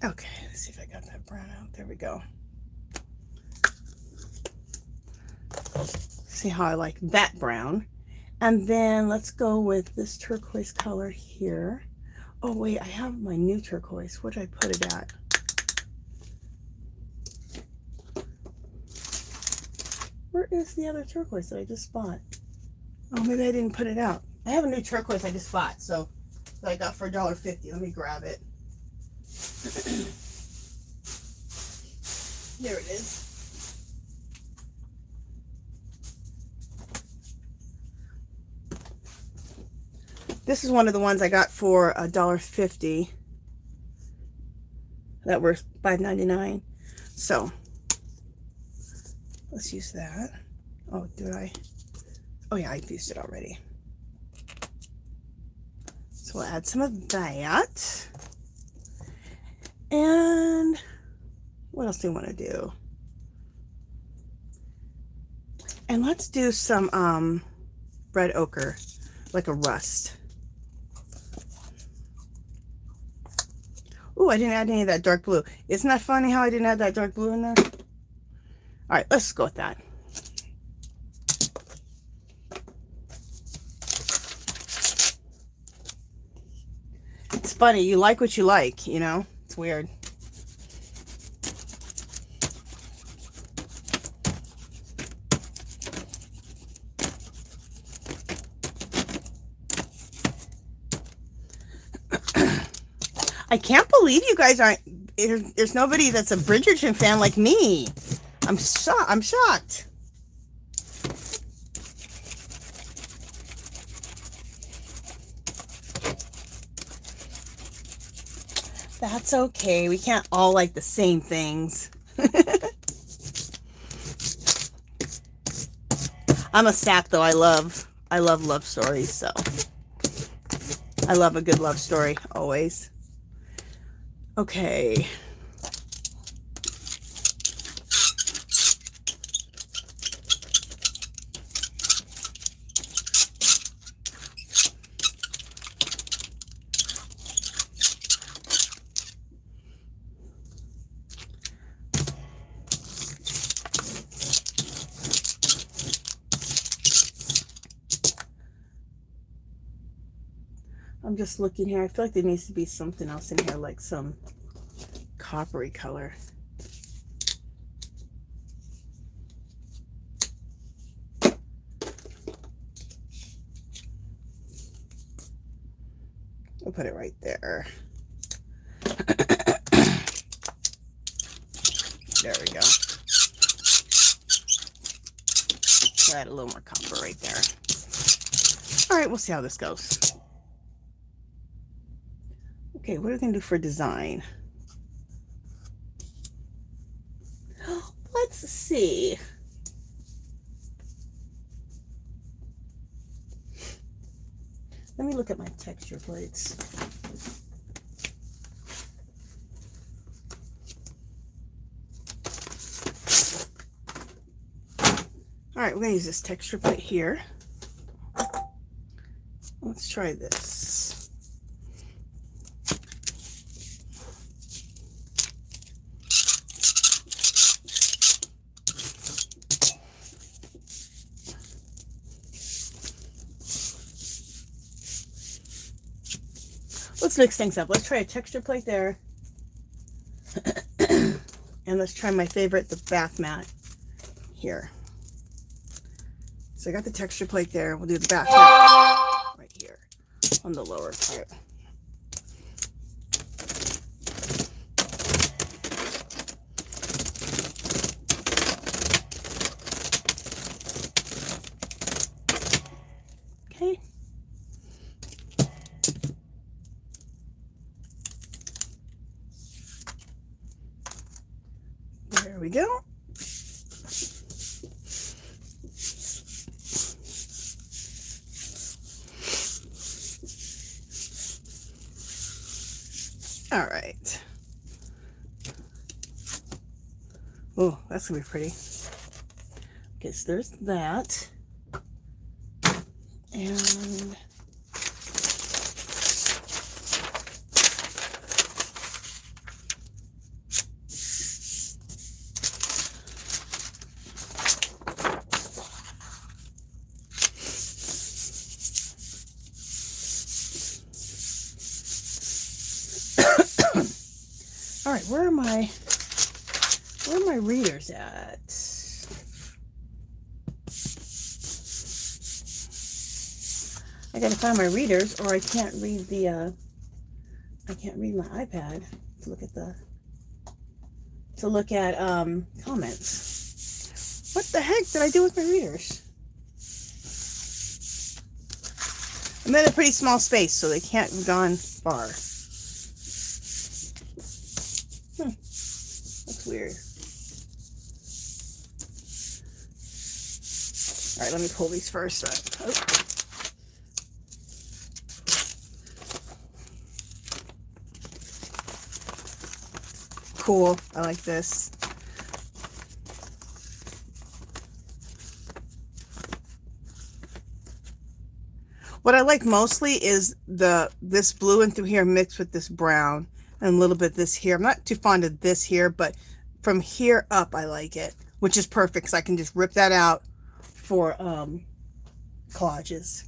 Okay, let's see if I got that brown out. There we go. See how I like that brown. And then let's go with this turquoise color here. Oh wait, I have my new turquoise. Where did I put it at? Where is the other turquoise that I just bought? Oh, maybe I didn't put it out. I have a new turquoise I just bought, so that I got for $1.50. Let me grab it. There it is. This is one of the ones I got for $1.50 that were $5.99. So let's use that. Oh, did I? Oh yeah, I used it already. So we'll add some of that. And what else do we want to do? And let's do some red ochre, like a rust. Ooh, I didn't add any of that dark blue. Isn't that funny how I didn't add that dark blue in there? All right, let's go with that. It's funny, you like what you like, you know? It's weird. I can't believe you guys aren't, there's nobody that's a Bridgerton fan like me. I'm shocked. That's okay. We can't all like the same things. I'm a sap though. I love love stories, so I love a good love story always. Okay. I'm just looking here. I feel like there needs to be something else in here, like some coppery color. We'll put it right there. There we go. Add a little more copper right there. All right, we'll see how this goes. Okay, what are we going to do for design? Let's see. Let me look at my texture plates. All right, we're going to use this texture plate here. Let's try this. Let's mix things up. Let's try a texture plate there. And let's try my favorite, the bath mat here. So I got the texture plate there. We'll do the bath mat right here on the lower part. Okay. There we go. All right. Oh, that's gonna be pretty. Okay, so there's that. And all right, where are my readers at? I gotta find my readers, or I can't read the I can't read my iPad to look at comments. What the heck did I do with my readers? I'm in a pretty small space, so they can't have gone far. That's weird. All right, let me pull these first. Oh. Cool. I like this. What I like mostly is this blue in through here mixed with this brown and a little bit this here. I'm not too fond of this here, but from here up I like it, which is perfect because I can just rip that out for collages.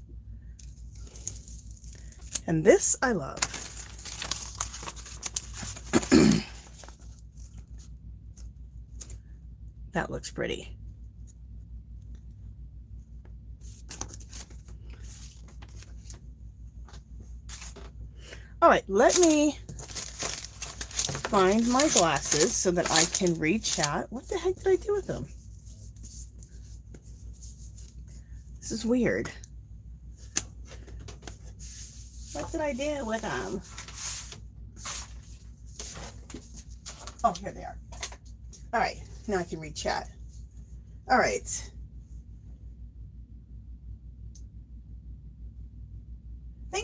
And this I love. That looks pretty. All right, let me find my glasses so that I can read chat. What the heck did I do with them? This is weird. What did I do with them? Oh, here they are. All right, now I can read chat. All right.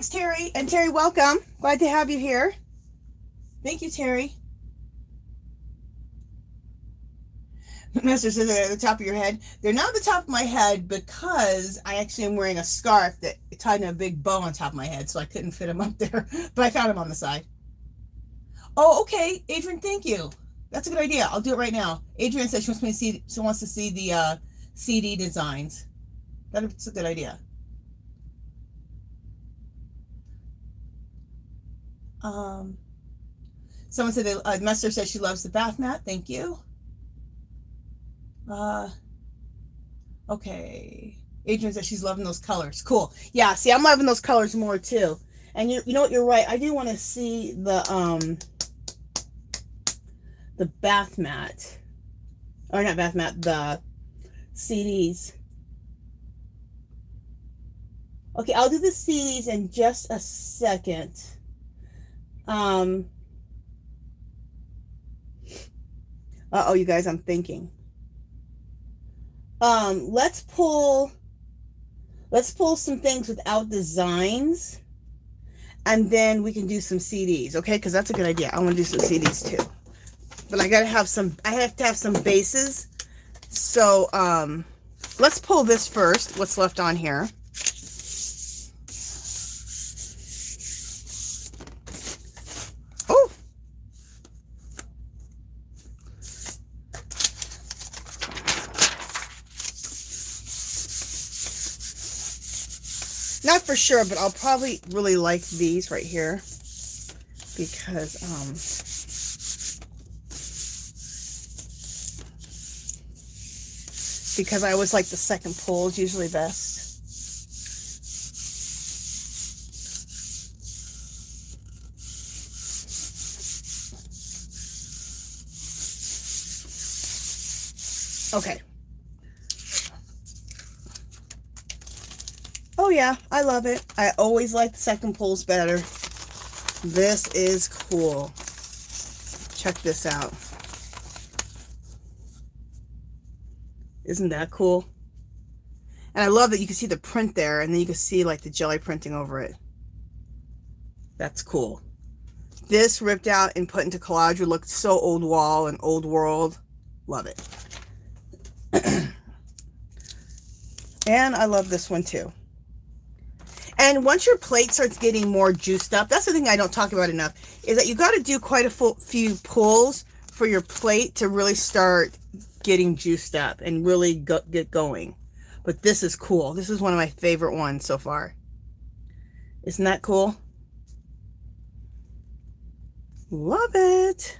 Thanks, Terry. And Terry, welcome. Glad to have you here. Thank you, Terry. Master says they're at the top of your head. They're not at the top of my head because I actually am wearing a scarf that tied in a big bow on top of my head, so I couldn't fit them up there. But I found them on the side. Oh, okay, Adrian. Thank you. That's a good idea. I'll do it right now. Adrian said she wants to see the CD designs. That's a good idea. Someone said Master says she loves the bath mat. Thank you. Okay. Adrian says she's loving those colors. Cool. Yeah, see, I'm loving those colors more too. And you know what, you're right. I do want to see the bath mat. Or not bath mat, the CDs. Okay, I'll do the CDs in just a second. Uh-oh, you guys, I'm thinking. Let's pull some things without designs, and then we can do some CDs, okay? Because that's a good idea. I want to do some CDs too. But I have to have some bases. So, let's pull this first, what's left on here. Oh! Not for sure, but I'll probably really like these right here because I always like the second pull is usually best. Okay. Oh yeah, I love it. I always like the second pulls better. This is cool. Check this out. Isn't that cool? And I love that you can see the print there, and then you can see like the jelly printing over it. That's cool. This ripped out and put into collage would look so old wall and old world. Love it. And I love this one too. And once your plate starts getting more juiced up, that's the thing I don't talk about enough, is that you got to do quite a few pulls for your plate to really start getting juiced up and really get going. But this is cool. This is one of my favorite ones so far. Isn't that cool? Love it.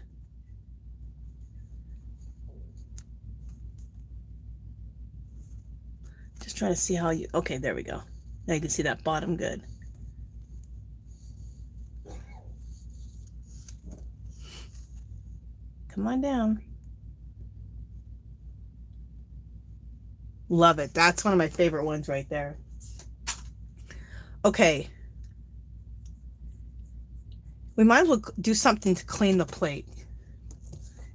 Just trying to see how you, okay, there we go. Now you can see that bottom good. Come on down. Love it. That's one of my favorite ones right there. Okay. We might as well do something to clean the plate.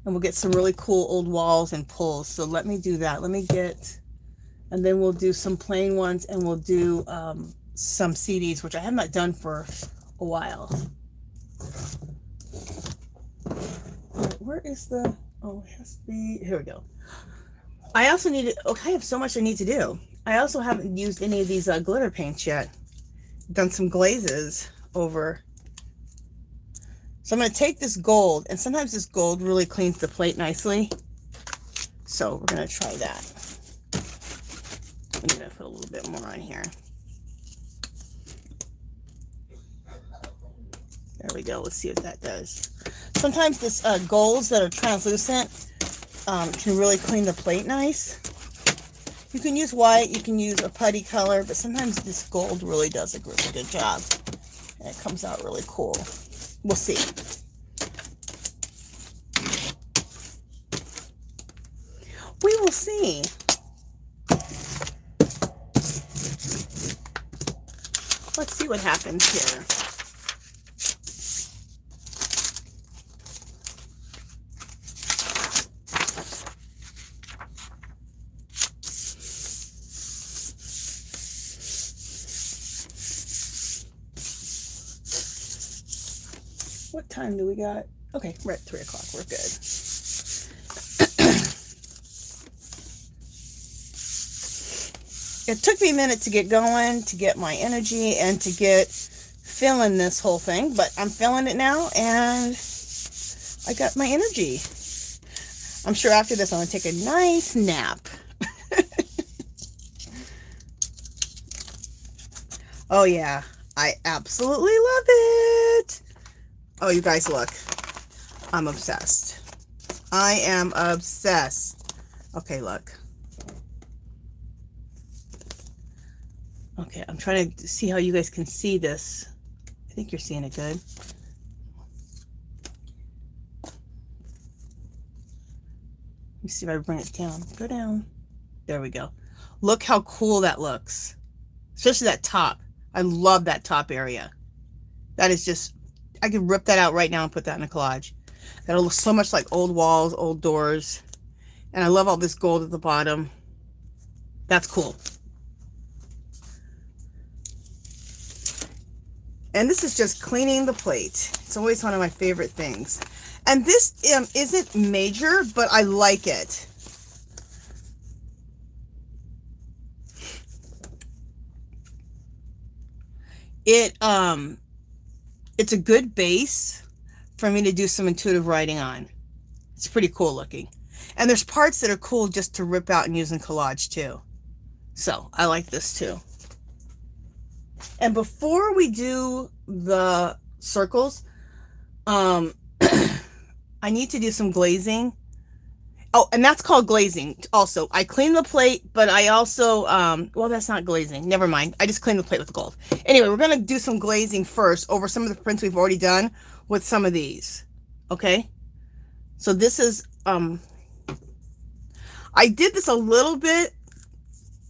And we'll get some really cool old walls and pulls. So let me do that. Let me get, and then we'll do some plain ones, and we'll do some CDs, which I have not done for a while. Where is the, oh, it has to be, here we go. I also need to, okay, I have so much I need to do. I also haven't used any of these glitter paints yet. Done some glazes over. So I'm going to take this gold, and sometimes this gold really cleans the plate nicely. So we're going to try that. I'm going to put a little bit more on here. There we go. Let's see what that does. Sometimes this golds that are translucent can really clean the plate nice. You can use white, you can use a putty color, but sometimes this gold really does a really good job. And it comes out really cool. We'll see. We will see. Let's see what happens here. What time do we got? Okay, we're at 3 o'clock. We're good. It took me a minute to get going, to get my energy, and to get feeling this whole thing, but I'm feeling it now, and I got my energy. I'm sure after this I'm going to take a nice nap. Oh yeah, I absolutely love it. Oh, you guys, look. I'm obsessed. I am obsessed. Okay, look. Okay, I'm trying to see how you guys can see this. I think you're seeing it good. Let me see if I bring it down. Go down. There we go. Look how cool that looks. Especially that top. I love that top area. That is just, I could rip that out right now and put that in a collage. That'll look so much like old walls, old doors. And I love all this gold at the bottom. That's cool. And this is just cleaning the plate. It's always one of my favorite things. And this isn't major, but I like it. It's a good base for me to do some intuitive writing on. It's pretty cool looking. And there's parts that are cool just to rip out and use in collage too. So I like this too. And before we do the circles, I need to do some glazing. Oh, and that's called glazing also. I clean the plate, but I also, well, that's not glazing. Never mind. I just clean the plate with gold. Anyway, we're going to do some glazing first over some of the prints we've already done with some of these. Okay? So this is, I did this a little bit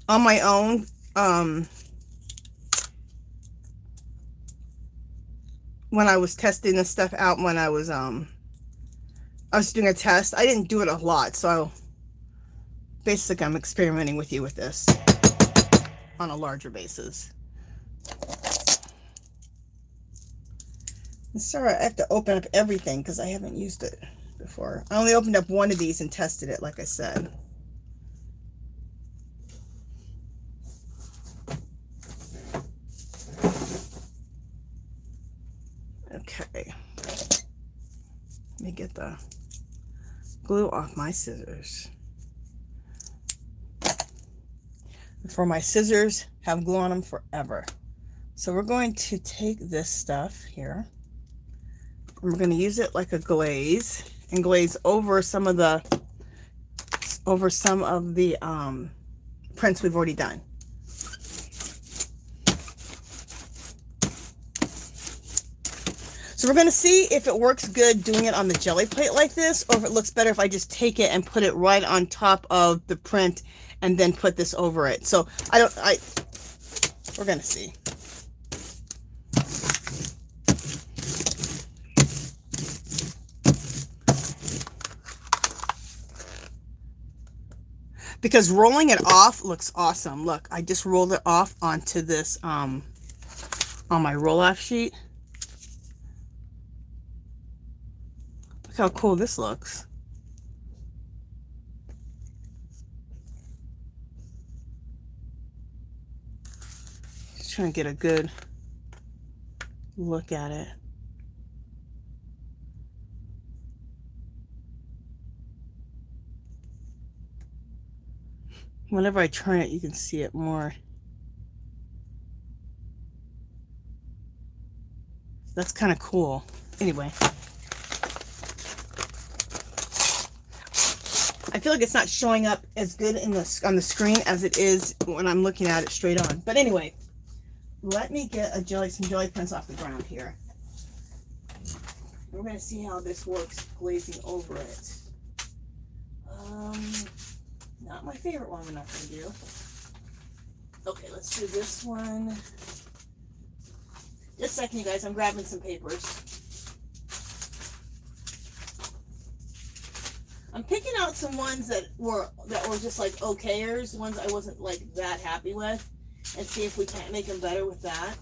on my own. When I was testing this stuff out, when I was doing a test. I didn't do it a lot, so basically I'm experimenting with you with this on a larger basis. And sorry, I have to open up everything because I haven't used it before. I only opened up one of these and tested it, like I said. Okay. Let me get the glue off my scissors. For my scissors have glue on them forever. So we're going to take this stuff here and we're going to use it like a glaze and glaze over some of the prints we've already done. So we're going to see if it works good doing it on the jelly plate like this, or if it looks better if I just take it and put it right on top of the print and then put this over it. So we're going to see. Because rolling it off looks awesome. Look, I just rolled it off onto this, on my roll-off sheet. Look how cool this looks. Just trying to get a good look at it. Whenever I turn it, you can see it more. That's kind of cool. Anyway. I feel like it's not showing up as good on the screen as it is when I'm looking at it straight on. But anyway, let me get some jelly prints off the ground here. We're going to see how this works glazing over it. Not my favorite one we're not going to do. Okay, let's do this one. Just a second, you guys. I'm grabbing some papers. I'm picking out some ones that were just like okayers, ones I wasn't like that happy with, and see if we can't make them better with that.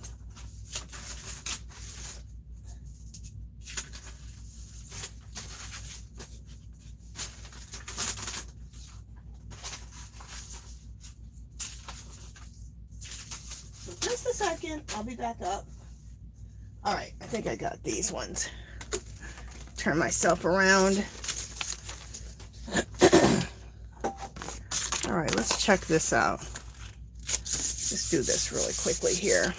second. I'll be back up. All right, I think I got these ones. Turn myself around. All right, let's check this out. Let's do this really quickly here.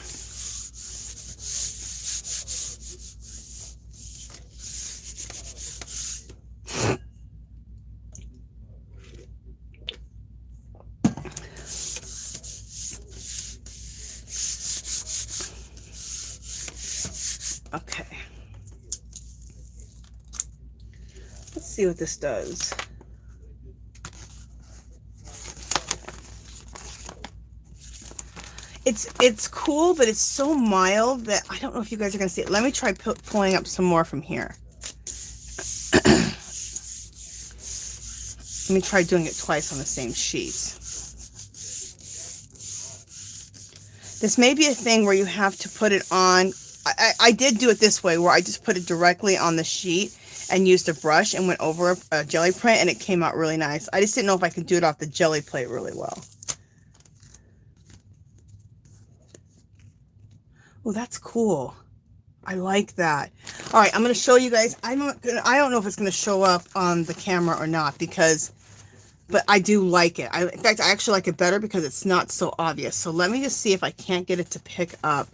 Okay. Let's see what this does. It's cool, but it's so mild that I don't know if you guys are going to see it. Let me try pulling up some more from here. Let me try doing it twice on the same sheet. This may be a thing where you have to put it on. I did do it this way, where I just put it directly on the sheet and used a brush and went over a jelly print, and it came out really nice. I just didn't know if I could do it off the jelly plate really well. Oh, that's cool. I like that. All right, I'm going to show you guys. I don't know if it's going to show up on the camera or not, but I do like it. In fact, I actually like it better because it's not so obvious. So let me just see if I can't get it to pick up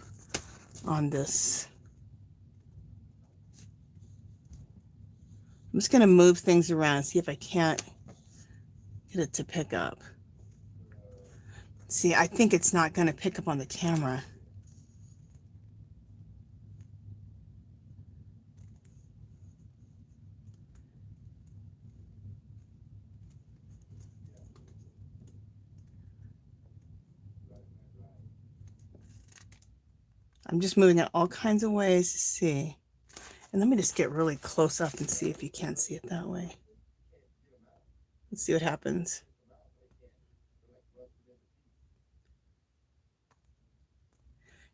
on this. I'm just going to move things around and see if I can't get it to pick up. See, I think it's not going to pick up on the camera. I'm just moving it all kinds of ways to see. And let me just get really close up and see if you can't see it that way. Let's see what happens.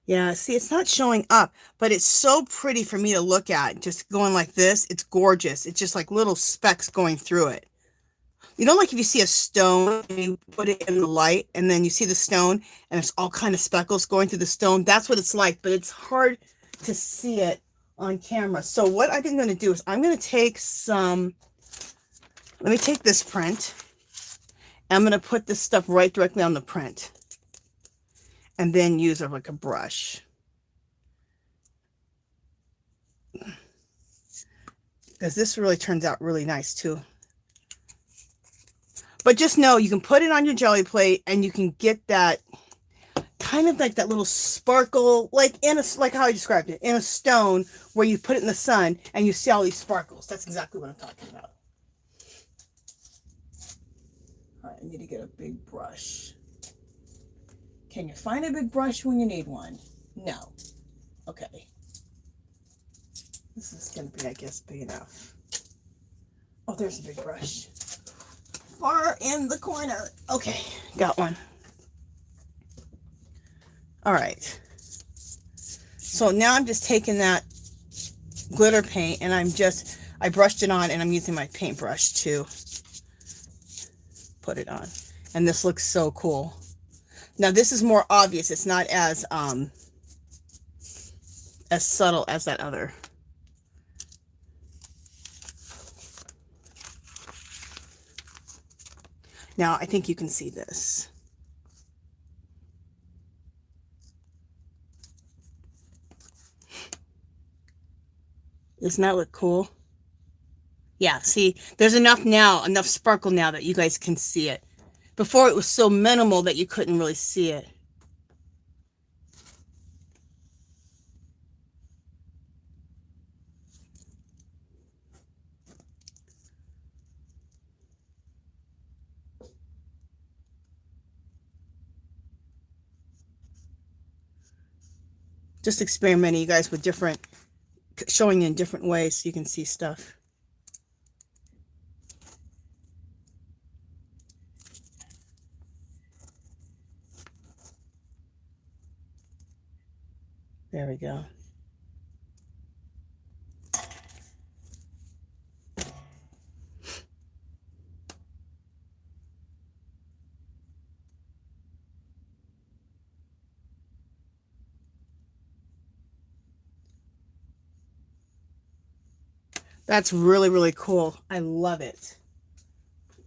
Yeah, see, it's not showing up, but it's so pretty for me to look at. Just going like this, it's gorgeous. It's just like little specks going through it. You know, like if you see a stone and you put it in the light and then you see the stone and it's all kind of speckles going through the stone. That's what it's like, but it's hard to see it on camera. So what I'm going to do is I'm going to take some, let me take this print. I'm going to put this stuff right directly on the print and then use it like a brush. Because this really turns out really nice too. But just know you can put it on your jelly plate and you can get that kind of like that little sparkle, like how I described it, in a stone where you put it in the sun and you see all these sparkles. That's exactly what I'm talking about. All right, I need to get a big brush. Can you find a big brush when you need one? No. Okay. This is going to be, I guess, big enough. Oh, there's a big brush. Far in the corner. Okay, got one. All right. So now I'm just taking that glitter paint and I brushed it on and I'm using my paintbrush to put it on. And this looks so cool. Now this is more obvious. It's not as subtle as that other. Now, I think you can see this. Doesn't that look cool? Yeah, see, there's enough sparkle now that you guys can see it. Before it was so minimal that you couldn't really see it. Just experimenting, you guys, with showing in different ways so you can see stuff. There we go. That's really, really cool. I love it.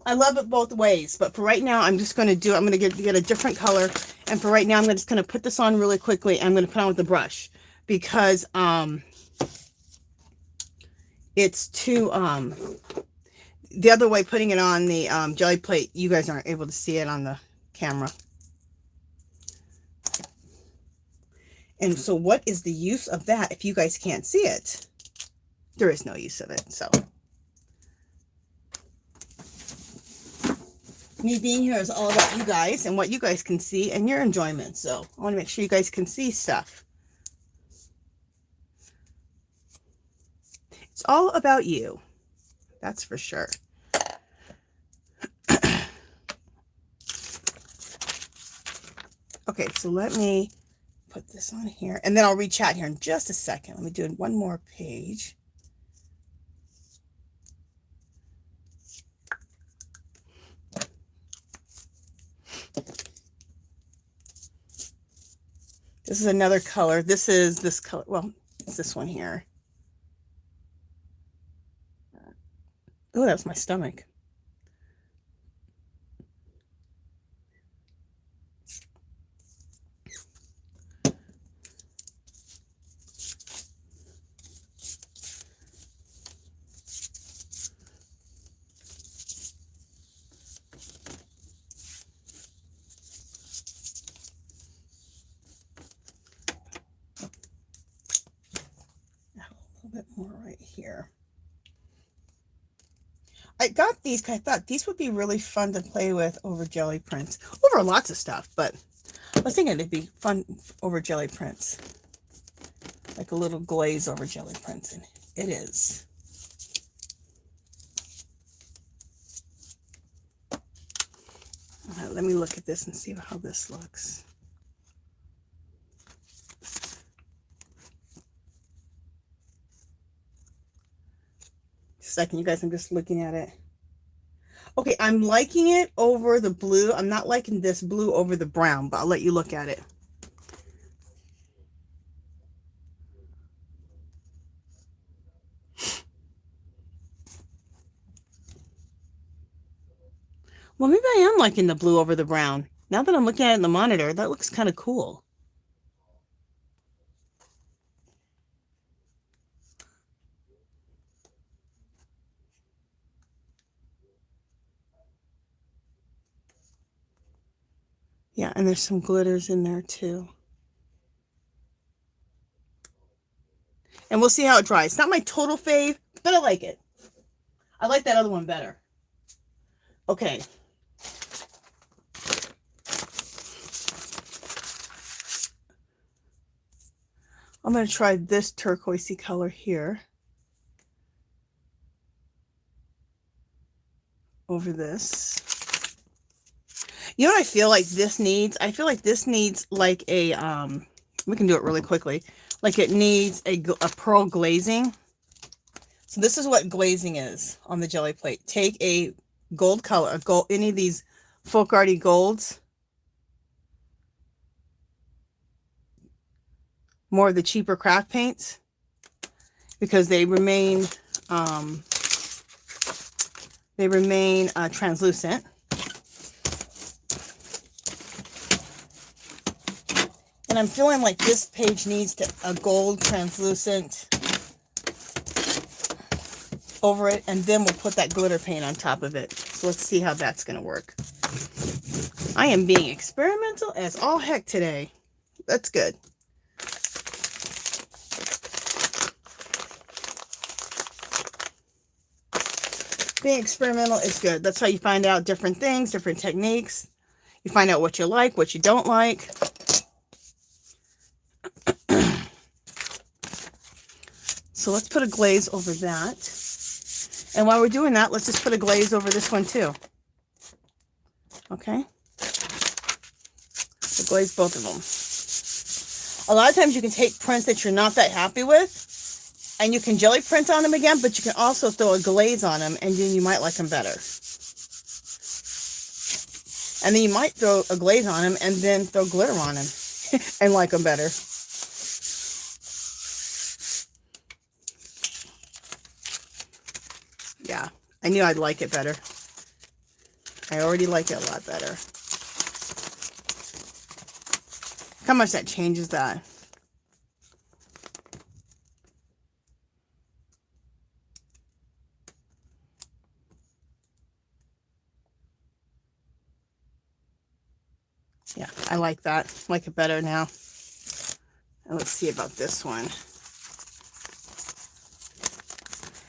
I love it both ways, but for right now, I'm just going to do, I'm going to get a different color. And for right now, I'm just going to put this on really quickly. I'm going to put on with the brush because, it's too, the other way, putting it on the, jelly plate, you guys aren't able to see it on the camera. And so what is the use of that if you guys can't see it? There is no use of it, so. Me being here is all about you guys and what you guys can see and your enjoyment. So I want to make sure you guys can see stuff. It's all about you. That's for sure. Okay, so let me put this on here and then I'll reach out here in just a second. Let me do one more page. This is another color. This is this color. Well, it's this one here. Oh, that was my stomach. Bit more right here. I got these. I thought these would be really fun to play with over jelly prints, over lots of stuff, but I was thinking it'd be fun over jelly prints, like a little glaze over jelly prints, and it is. Let me look at this and see how this looks. Second, you guys, I'm just looking at it. Okay, I'm liking it over the blue. I'm not liking this blue over the brown, but I'll let you look at it. Well, maybe I am liking the blue over the brown. Now that I'm looking at it in the monitor, that looks kind of cool. Yeah, and there's some glitters in there too. And we'll see how it dries. It's not my total fave, but I like it. I like that other one better. Okay. I'm going to try this turquoisey color here over this. You know what I feel like this needs? I feel like this needs like a, we can do it really quickly. Like it needs a pearl glazing. So this is what glazing is on the jelly plate. Take a gold color, any of these folk arty golds. More of the cheaper craft paints. Because they remain translucent. And I'm feeling like this page needs a gold translucent over it, and then we'll put that glitter paint on top of it. So let's see how that's going to work. I am being experimental as all heck today. That's good. Being experimental is good. That's how you find out different things, different techniques. You find out what you like, what you don't like. So let's put a glaze over that. And while we're doing that, let's just put a glaze over this one too. Okay? So glaze both of them. A lot of times you can take prints that you're not that happy with, and you can jelly print on them again, but you can also throw a glaze on them, and then you might like them better. And then you might throw a glaze on them, and then throw glitter on them, and like them better. Yeah, I knew I'd like it better. I already like it a lot better. How much that changes that. Yeah, I like that. I like it better now. And let's see about this one.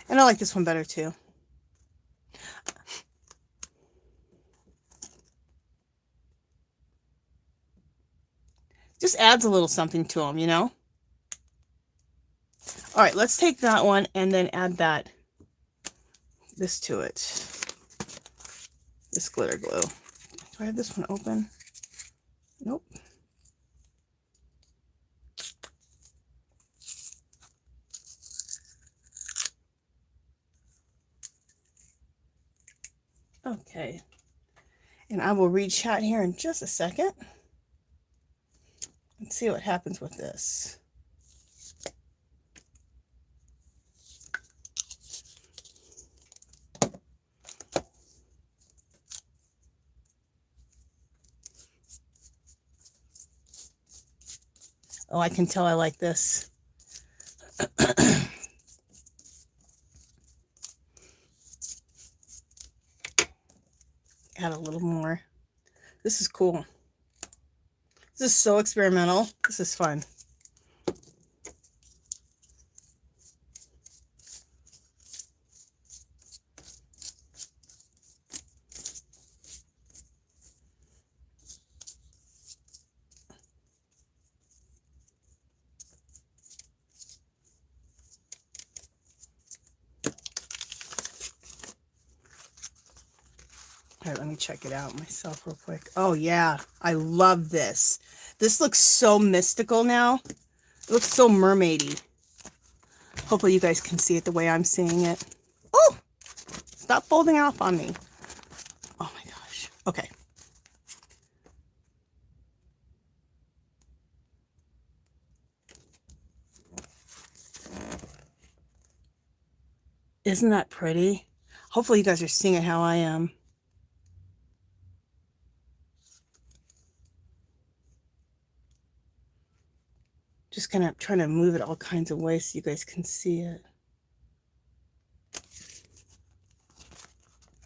And I like this one better too. Just adds a little something to them, you know? All right, let's take that one and then add this to it. This glitter glue. Do I have this one open? Nope. Okay. And I will read chat here in just a second and see what happens with this. Oh, I can tell I like this. Add a little more. This is cool. This is so experimental. This is fun. All right, let me check it out myself real quick. Oh yeah, I love this. This looks so mystical now. It looks so mermaidy. Hopefully you guys can see it the way I'm seeing it. Oh, stop folding off on me. Oh my gosh. Okay. Isn't that pretty? Hopefully you guys are seeing it how I am. Just kind of trying to move it all kinds of ways so you guys can see it.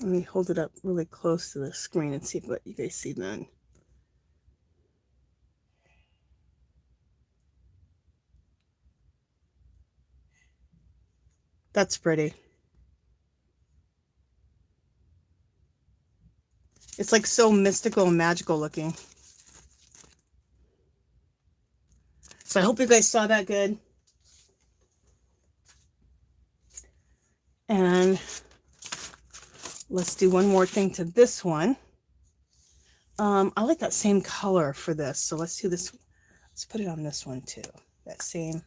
Let me hold it up really close to the screen and see what you guys see then. That's pretty. It's like so mystical and magical looking. So I hope you guys saw that good. And let's do one more thing to this one. I like that same color for this. So let's do this. Let's put it on this one too. That same.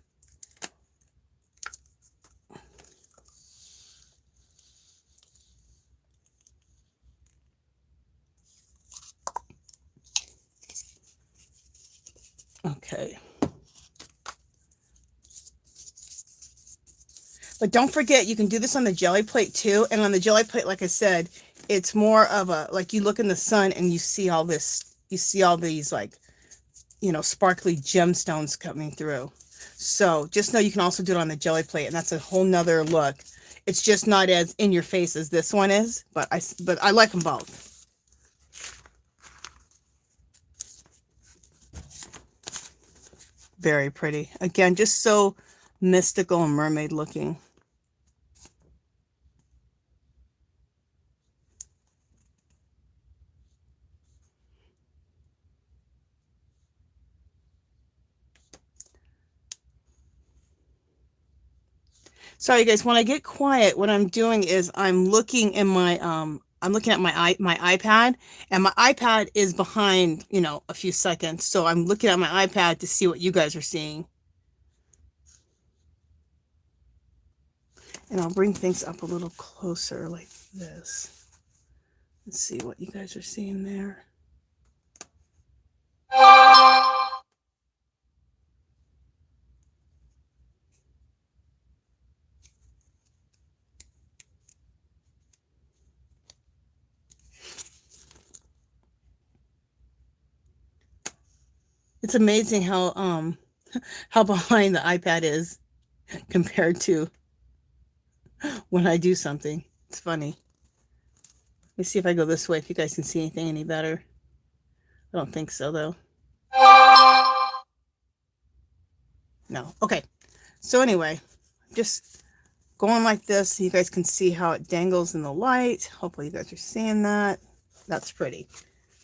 Okay. But don't forget, you can do this on the jelly plate too. And on the jelly plate, like I said, it's more of a, like you look in the sun and you see all this, you see all these like, you know, sparkly gemstones coming through. So just know you can also do it on the jelly plate, and that's a whole nother look. It's just not as in your face as this one is, but I like them both. Very pretty. Again, just so mystical and mermaid looking. Sorry guys, when I get quiet, what I'm doing is I'm looking in my I'm looking at my iPad, and my iPad is behind, you know, a few seconds. So I'm looking at my iPad to see what you guys are seeing. And I'll bring things up a little closer like this. Let's see what you guys are seeing there. It's amazing how behind the iPad is compared to when I do something. It's funny. Let me see if I go this way, if you guys can see anything any better. I don't think so, though. No. Okay. So anyway, just going like this so you guys can see how it dangles in the light. Hopefully you guys are seeing that. That's pretty.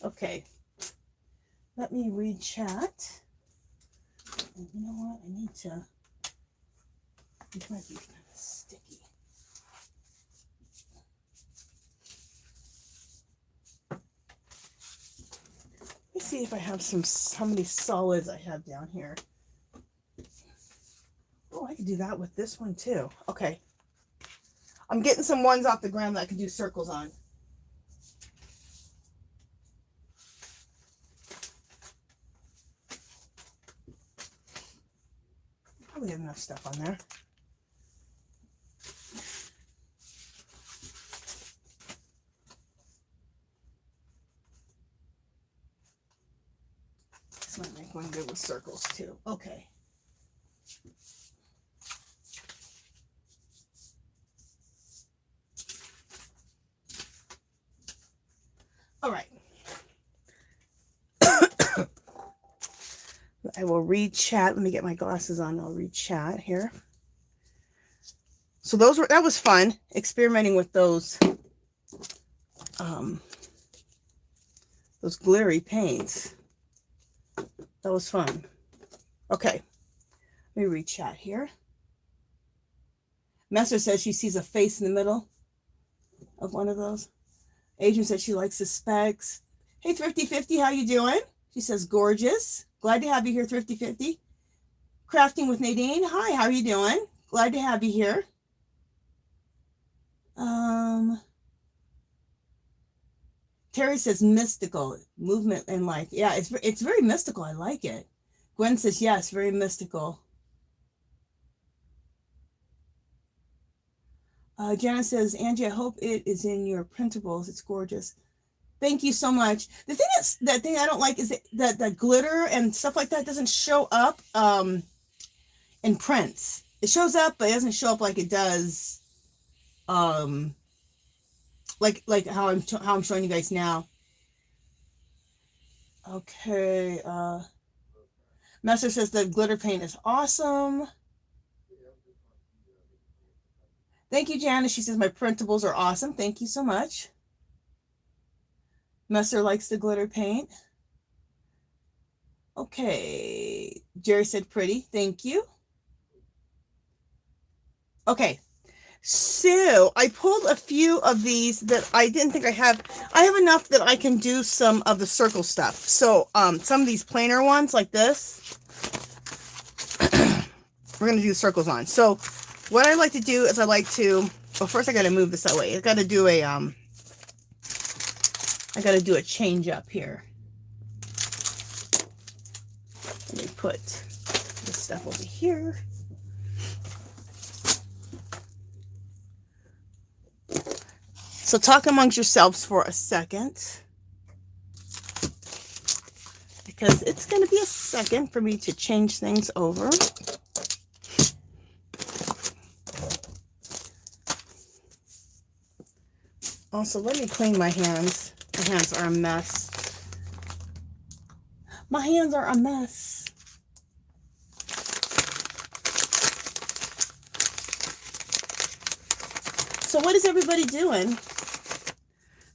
Okay. Let me read chat. And you know what? I need to... It might be kind of sticky. Let me see if I have how many solids I have down here. Oh, I could do that with this one too. Okay. I'm getting some ones off the ground that I can do circles on. Probably have enough stuff on there. This might make one good with circles too. Okay. All right. I will read chat. Let me get my glasses on. I'll read chat here. So that was fun, experimenting with those glittery paints. That was fun. Okay. Let me read chat here. Messer says she sees a face in the middle of one of those. Adrian said she likes the specs. Hey, Thrifty 50, how you doing? She says, gorgeous. Glad to have you here, Thrifty 50. Crafting with Nadine. Hi, how are you doing? Glad to have you here. Terry says mystical, movement and life. Yeah, it's very mystical. I like it. Gwen says, yes, very mystical. Janice says, Angie, I hope it is in your printables. It's gorgeous. Thank you so much. The thing is, that thing I don't like is that the glitter and stuff like that doesn't show up in prints. It shows up, but it doesn't show up like it does, like how I'm showing you guys now. Okay. Messer says the glitter paint is awesome. Thank you, Janice. She says my printables are awesome. Thank you so much. Messer likes the glitter paint. Okay. Jerry said pretty. Thank you. Okay. So I pulled a few of these that I didn't think I have. I have enough that I can do some of the circle stuff. So some of these plainer ones like this, we're going to do circles on. So what I like to do is well, first I got to move this that way. I got to do a change up here. Let me put this stuff over here. So talk amongst yourselves for a second, because it's going to be a second for me to change things over. Also, let me clean my hands. My hands are a mess. My hands are a mess. So what is everybody doing?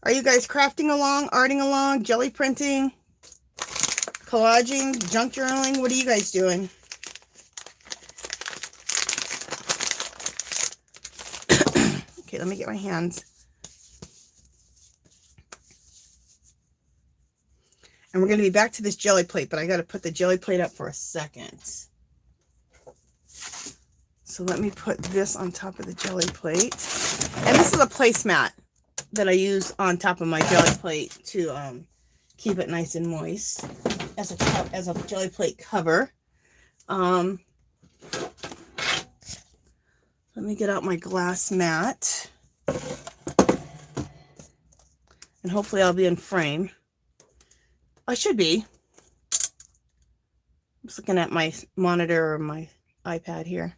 Are you guys crafting along, arting along, jelly printing, collaging, junk journaling? What are you guys doing? Okay, let me get my hands. And we're going to be back to this jelly plate, but I got to put the jelly plate up for a second. So let me put this on top of the jelly plate. And this is a placemat that I use on top of my jelly plate to keep it nice and moist as a jelly plate cover. Let me get out my glass mat. And hopefully I'll be in frame. I should be. Just looking at my monitor or my iPad here.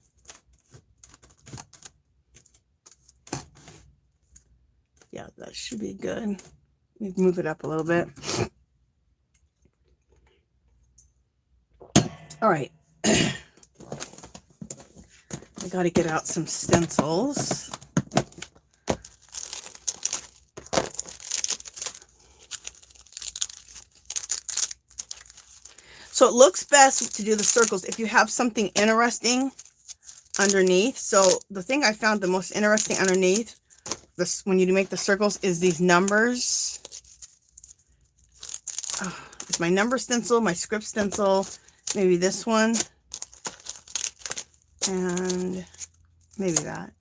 Yeah, that should be good. Let me move it up a little bit. All right. I got to get out some stencils. So it looks best to do the circles if you have something interesting underneath. So the thing I found the most interesting underneath this when you make the circles is these numbers. It's my number stencil, my script stencil, maybe this one, and maybe that.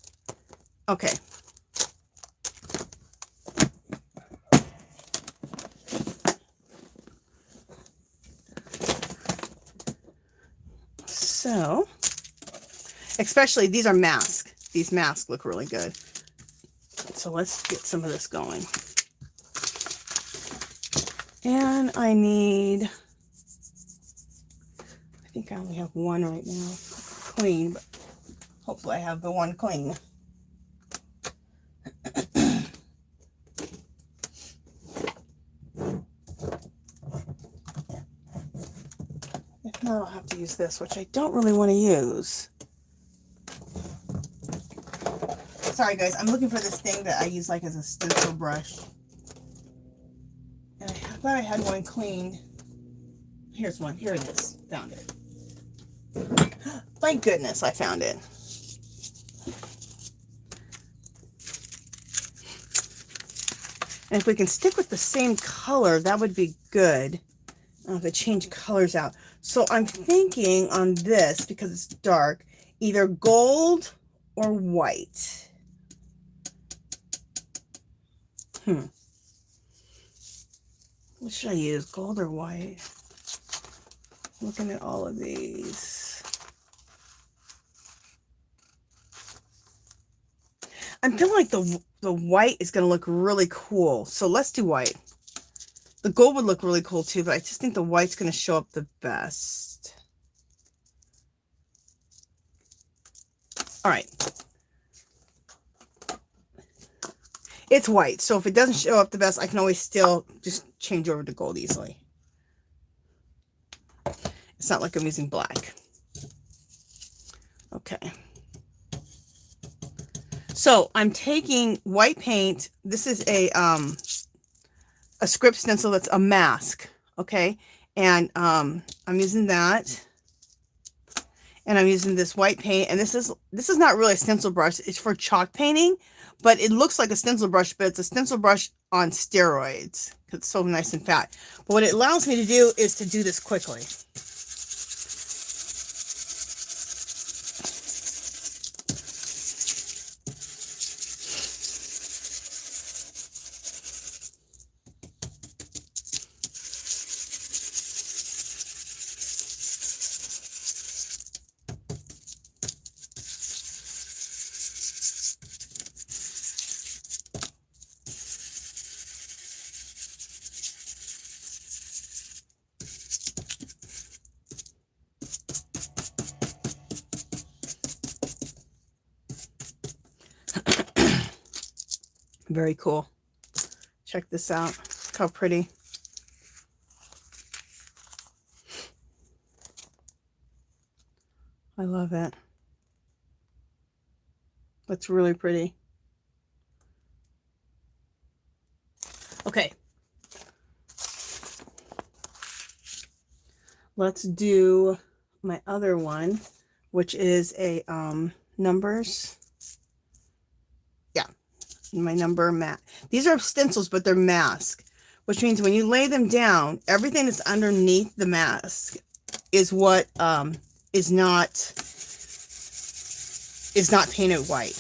Okay. So, especially these are masks. These masks look really good. So let's get some of this going. And I need, I think I only have one right now, clean, but hopefully I have the one clean. If not, I'll have to use this, which I don't really want to use. Sorry guys, I'm looking for this thing that I use like as a stencil brush. And I thought I had one cleaned. Here's one. Here it is. Found it. Thank goodness I found it. And if we can stick with the same color, that would be good. If I change colors out. So I'm thinking on this, because it's dark, either gold or white. What should I use? Gold or white? Looking at all of these. I'm feeling like the white is going to look really cool. So let's do white. The gold would look really cool too, but I just think the white's going to show up the best. All right. It's white, so if it doesn't show up the best, I can always still just change over to gold easily. It's not like I'm using black. Okay. So I'm taking white paint. This is a script stencil that's a mask, okay? And I'm using that. And I'm using this white paint, and this is not really a stencil brush. It's for chalk painting, but it looks like a stencil brush, but it's a stencil brush on steroids because it's so nice and fat. But what it allows me to do is to do this quickly. Very cool. Check this out. Look how pretty. I love it. That's really pretty. Okay. Let's do my other one, which is a numbers. Yeah, my number mat. These are stencils, but they're mask, which means when you lay them down, everything that's underneath the mask is what is not painted white.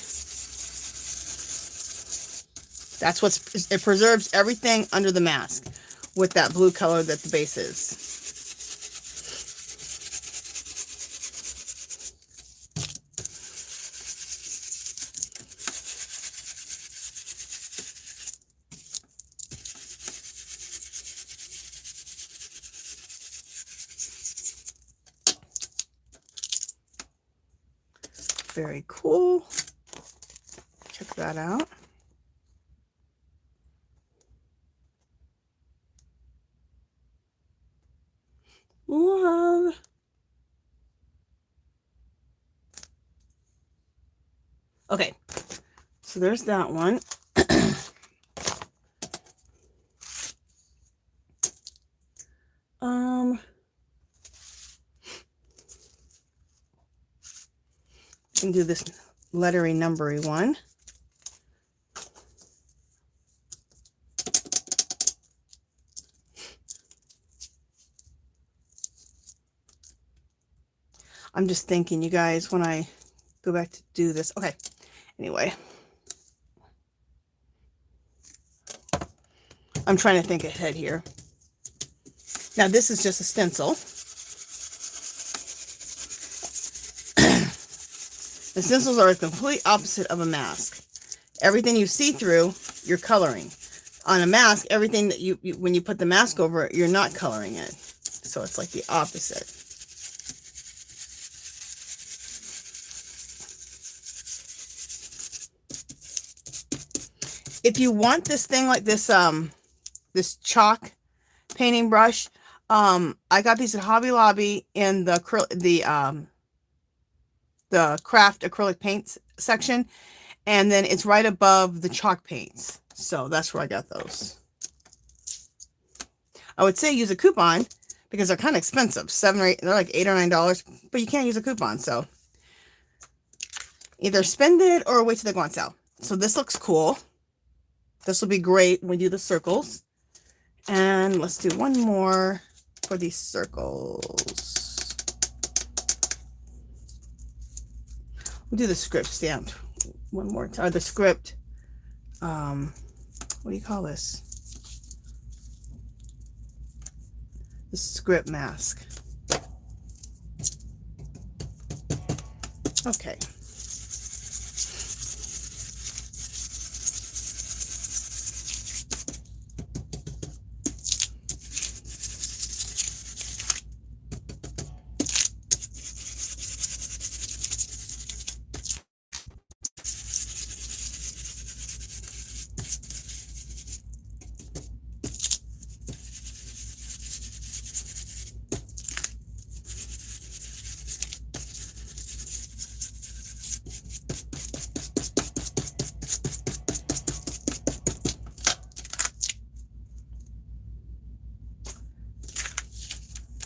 That's it preserves everything under the mask with that blue color that the base is. Very cool. Check that out. Love. Okay, so there's that one. We can do this lettery numbery one. I'm just thinking, you guys, when I go back to do this. Okay, anyway. I'm trying to think ahead here. Now, this is just a stencil. The stencils are the complete opposite of a mask. Everything you see through, you're coloring. On a mask, everything that you when you put the mask over it, you're not coloring it. So it's like the opposite. If you want this thing like this, this chalk painting brush, I got these at Hobby Lobby in the craft acrylic paints section, and then it's right above the chalk paints. So that's where I got those. I would say use a coupon because they're kind of expensive. They're like $8 or $9, but you can't use a coupon. So either spend it or wait till they go on sale. So this looks cool. This will be great when we do the circles. And let's do one more for these circles. We'll do the script stamped one more time. Or the script, what do you call this? The script mask. Okay.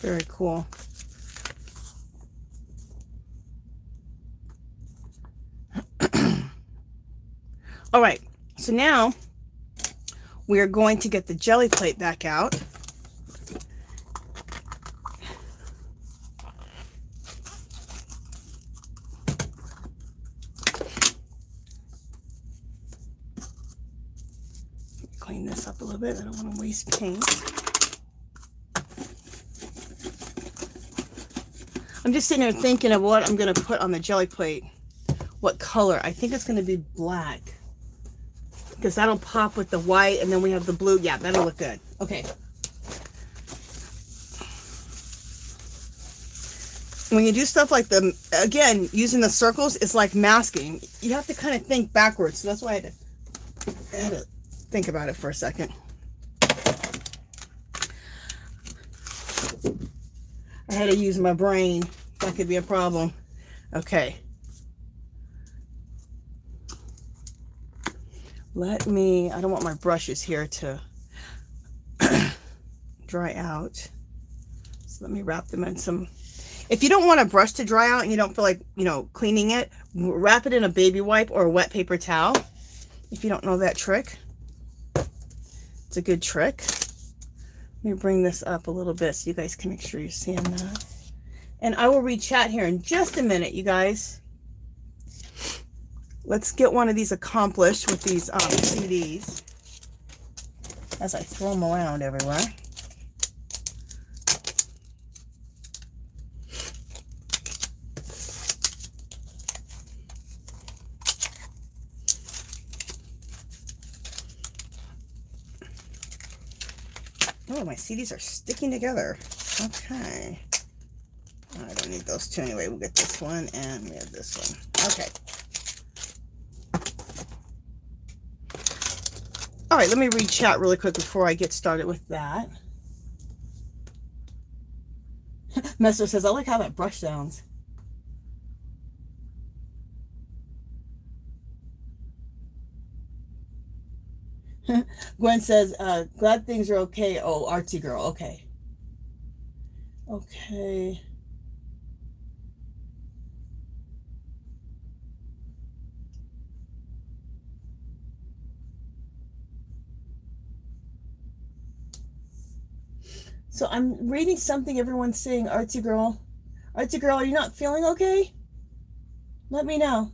Very cool. All right, so now we're going to get the jelly plate back out. Clean this up a little bit. I don't want to waste paint. I'm just sitting here thinking of what I'm going to put on the jelly plate. What color? I think it's going to be black, because that'll pop with the white, and then we have the blue. Yeah, that'll look good. Okay. When you do stuff like again, using the circles, it's like masking. You have to kind of think backwards. So that's why I had to think about it for a second. I had to use my brain. That could be a problem. Okay. I don't want my brushes here to dry out. So let me wrap them in some. If you don't want a brush to dry out and you don't feel like, cleaning it, wrap it in a baby wipe or a wet paper towel. If you don't know that trick, it's a good trick. Let me bring this up a little bit so you guys can make sure you're seeing that. And I will read chat here in just a minute, you guys. Let's get one of these accomplished with these CDs as I throw them around everywhere. Oh, my CDs are sticking together. Okay. I don't need those two anyway. We'll get this one and we have this one. Okay. All right, let me read chat really quick before I get started with that. Messer says, I like how that brush sounds. Gwen says, glad things are okay. Oh, artsy girl. Okay. Okay. So I'm reading something everyone's saying, artsy girl. Artsy girl, are you not feeling okay? Let me know.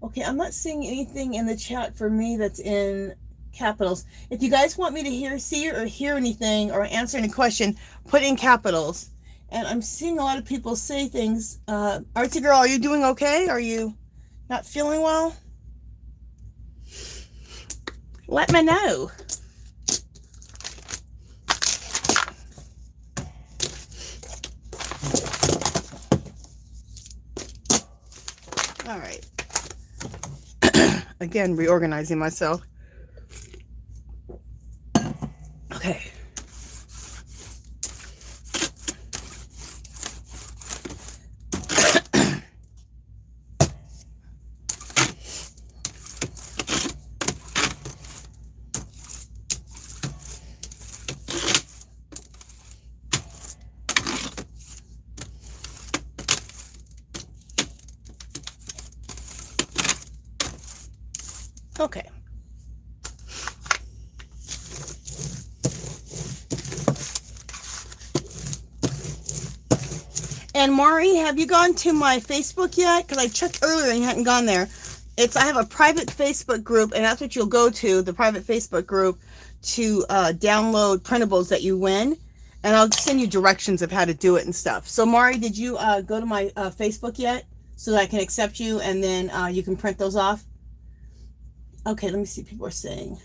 Okay, I'm not seeing anything in the chat for me that's in capitals. If you guys want me to see or hear anything or answer any question, put in capitals. And I'm seeing a lot of people say things. Artsy girl, are you doing okay? Are you not feeling well? Let me know. All right. Again, reorganizing myself. Okay. Okay. And Maury, have you gone to my Facebook yet? Because I checked earlier and you hadn't gone there. I have a private Facebook group, and that's what you'll go to, the private Facebook group, to download printables that you win. And I'll send you directions of how to do it and stuff. So Maury, did you go to my Facebook yet so that I can accept you and then you can print those off? Okay, let me see what people are saying.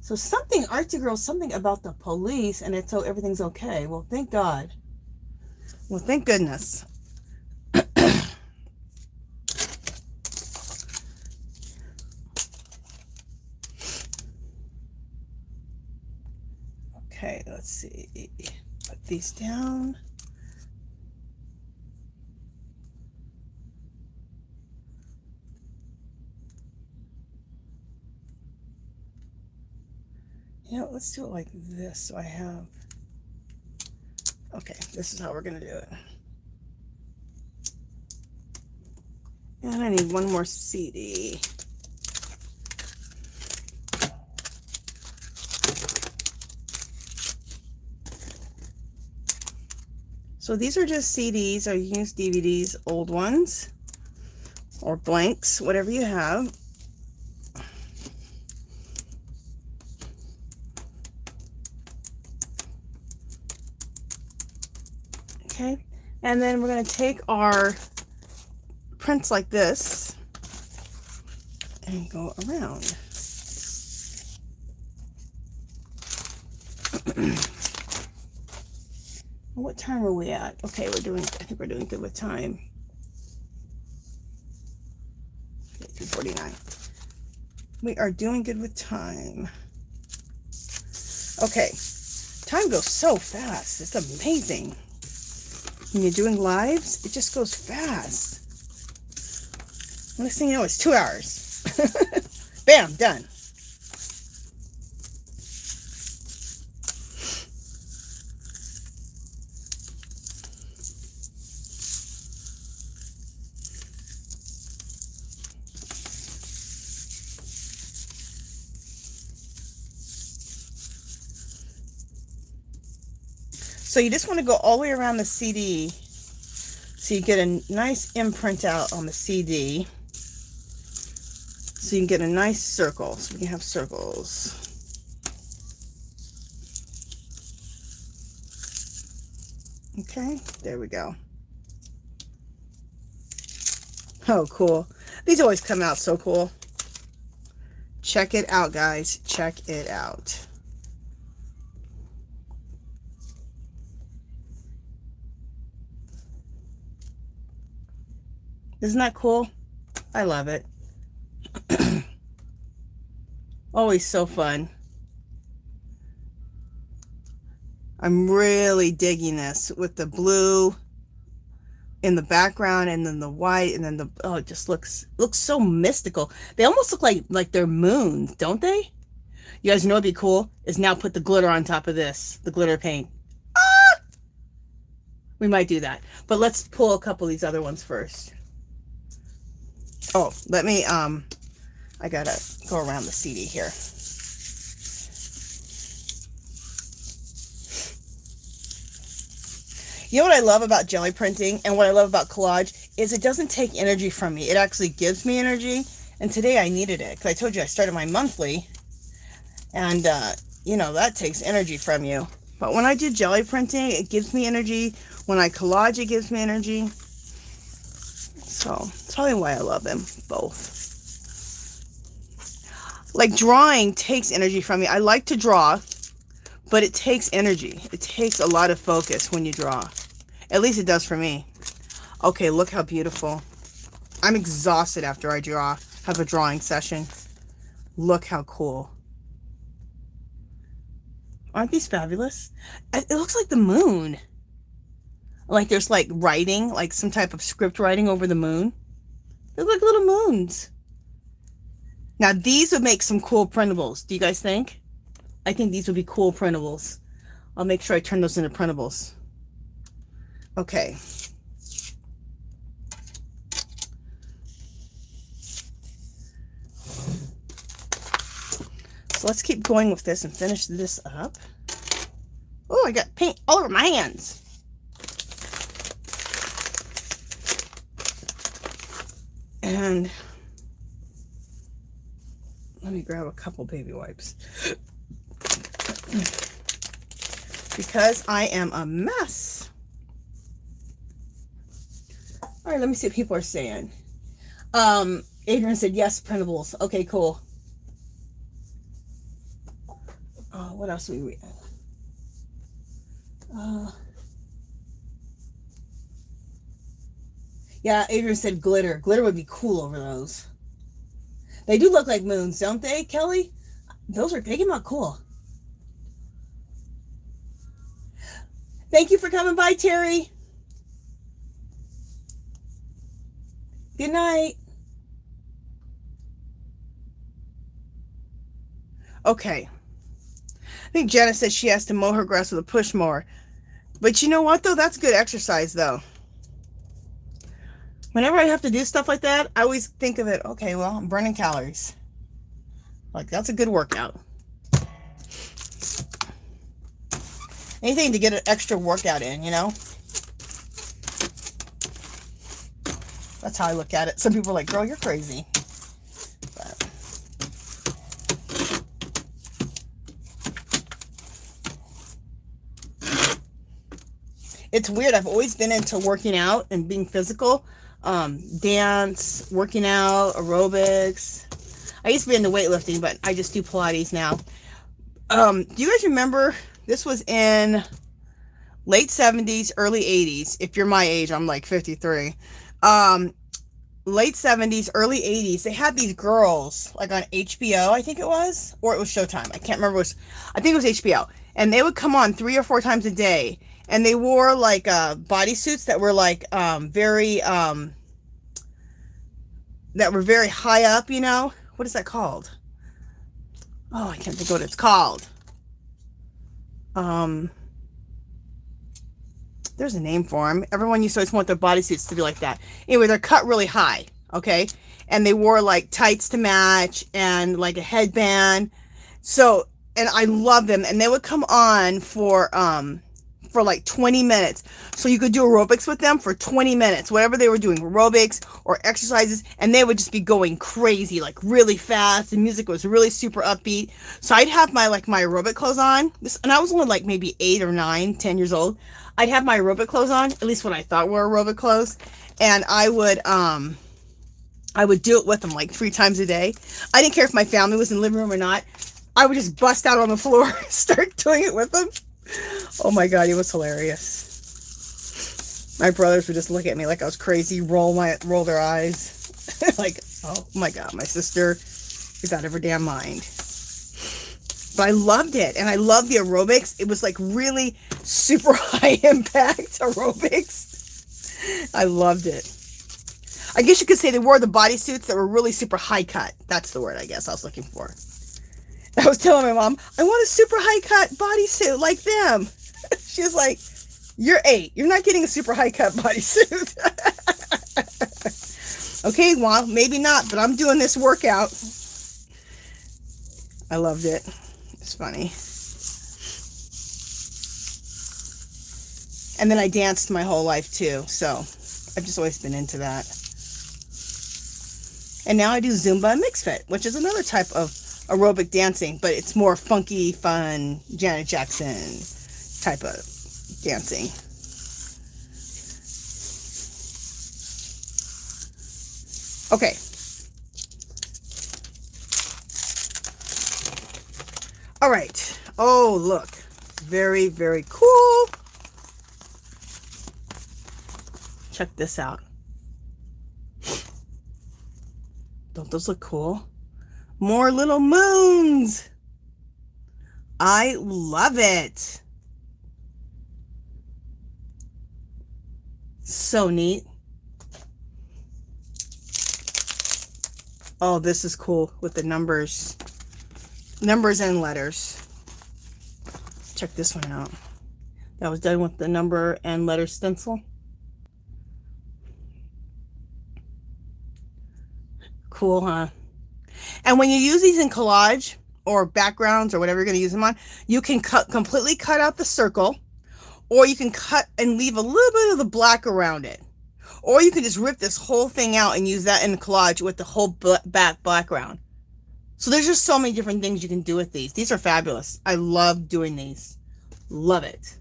So something, Artsy Girl, something about the police, and so everything's okay. Well, thank God. Well, thank goodness. Okay, let's see. Put these down. You know, let's do it like this. So I have, okay, this is how we're going to do it. And I need one more CD. So these are just CDs, or you can use DVDs, old ones, or blanks, whatever you have. Okay, and then we're going to take our prints like this and go around. What time are we at? Okay, I think we're doing good with time. Okay, 2:49. We are doing good with time. Okay, time goes so fast. It's amazing. When you're doing lives, it just goes fast. Next thing you know, it's 2 hours. Bam, done. So you just want to go all the way around the CD so you get a nice imprint out on the CD. So you can get a nice circle. So we can have circles. Okay, there we go. Oh, cool. These always come out so cool. Check it out, guys. Check it out. Isn't that cool? I love it. Always so fun. I'm really digging this with the blue in the background and then the white and then the, oh, it just looks so mystical. They almost look like they're moons, don't they? You guys know what'd be cool is now put the glitter on top of this, the glitter paint. Ah! We might do that, but let's pull a couple of these other ones first. Oh, let me, I gotta go around the CD here. You know what I love about jelly printing and what I love about collage is it doesn't take energy from me. It actually gives me energy. And today I needed it because I told you I started my monthly. And, you know, that takes energy from you. But when I do jelly printing, it gives me energy. When I collage, it gives me energy. So, that's probably why I love them both. Like drawing takes energy from me. I like to draw, but it takes energy. It takes a lot of focus when you draw. At least it does for me. Okay, look how beautiful. I'm exhausted after I draw, have a drawing session. Look how cool. Aren't these fabulous? It looks like the moon. Like there's like writing, like some type of script writing over the moon. They look like little moons. Now these would make some cool printables. Do you guys think? I think these would be cool printables. I'll make sure I turn those into printables. Okay. So let's keep going with this and finish this up. Oh, I got paint all over my hands. And let me grab a couple baby wipes. Because I am a mess. All right, let me see what people are saying. Adrian said, yes, printables. Okay, cool. What else we read? Yeah, Adrian said glitter. Glitter would be cool over those. They do look like moons, don't they, Kelly? They came out cool. Thank you for coming by, Terry. Good night. Okay. I think Jenna said she has to mow her grass with a push mower. But you know what, though? That's good exercise, though. Whenever I have to do stuff like that, I always think of it, okay, well, I'm burning calories. Like, that's a good workout. Anything to get an extra workout in, you know? That's how I look at it. Some people are like, girl, you're crazy. But it's weird. I've always been into working out and being physical. Dance, working out, aerobics. I used to be into weightlifting, but I just do Pilates now. Do you guys remember, this was in late 70s, early 80s. If you're my age, I'm like 53. Late 70s, early 80s, they had these girls, like on HBO, I think it was, or it was Showtime. I can't remember. I think it was HBO. And they would come on 3 or 4 times a day. And they wore like bodysuits that were like that were very high up, you know? What is that called? Oh, I can't think of what it's called. There's a name for them. Everyone used to always want their bodysuits to be like that. Anyway, they're cut really high, okay? And they wore like tights to match and like a headband. So, and I love them. And they would come on for like 20 minutes. So you could do aerobics with them for 20 minutes, whatever they were doing, aerobics or exercises, and they would just be going crazy, like really fast. The music was really super upbeat. So I'd have my aerobic clothes on. And I was only like maybe 8 or 9, 10 years old. I'd have my aerobic clothes on, at least what I thought were aerobic clothes. And I would I would do it with them like 3 times a day. I didn't care if my family was in the living room or not. I would just bust out on the floor and start doing it with them. Oh my God, it was hilarious. My brothers would just look at me like I was crazy, roll their eyes. Like, oh my God, my sister is out of her damn mind. But I loved it, and I loved the aerobics. It was like really super high impact aerobics. I loved it. I guess you could say they wore the bodysuits that were really super high cut. That's the word I guess I was looking for. I was telling my mom, I want a super high cut bodysuit like them. She was like, you're 8. You're not getting a super high cut bodysuit. Okay, well, maybe not, but I'm doing this workout. I loved it. It's funny. And then I danced my whole life too, so I've just always been into that. And now I do Zumba and Mixed Fit, which is another type of aerobic dancing, but it's more funky, fun, Janet Jackson type of dancing. Okay. All right. Oh, look. Very, very cool. Check this out. Don't those look cool? More little moons. I love it. So neat. Oh, this is cool with the numbers. Numbers and letters. Check this one out. That was done with the number and letter stencil. Cool, huh? And when you use these in collage or backgrounds or whatever you're going to use them on, you can completely cut out the circle, or you can cut and leave a little bit of the black around it. Or you can just rip this whole thing out and use that in the collage with the whole background. So there's just so many different things you can do with these. These are fabulous. I love doing these. Love it.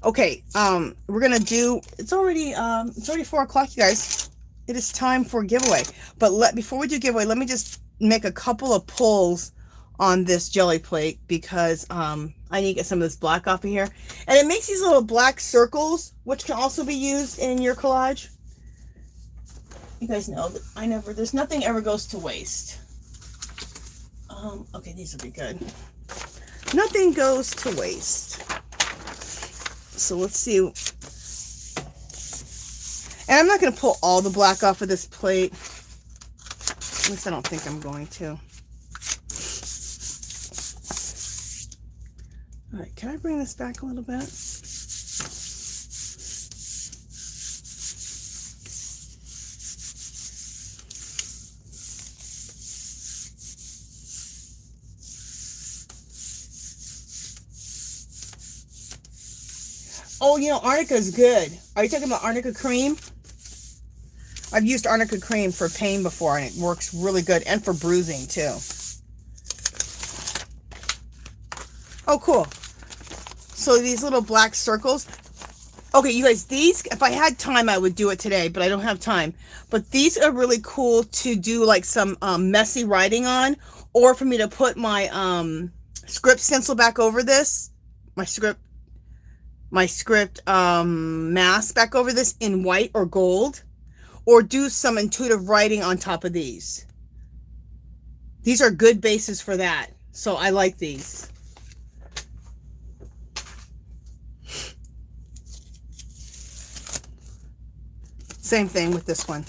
Okay, we're gonna do. It's already 4 o'clock, you guys. It is time for giveaway. But before we do giveaway, let me just make a couple of pulls on this jelly plate because I need to get some of this black off of here. And it makes these little black circles, which can also be used in your collage. You guys know that there's nothing ever goes to waste. Okay, these will be good. Nothing goes to waste. So let's see. And I'm not going to pull all the black off of this plate. At least I don't think I'm going to. All right, can I bring this back a little bit? Oh, you know, arnica is good. Are you talking about arnica cream? I've used arnica cream for pain before, and it works really good, and for bruising too. Oh, cool. So these little black circles. Okay, you guys, these, if I had time, I would do it today, but I don't have time. But these are really cool to do like some messy writing on, or for me to put my script stencil back over this, my script mask back over this in white or gold, or do some intuitive writing on top of these. These are good bases for that, so I like these. Same thing with this one.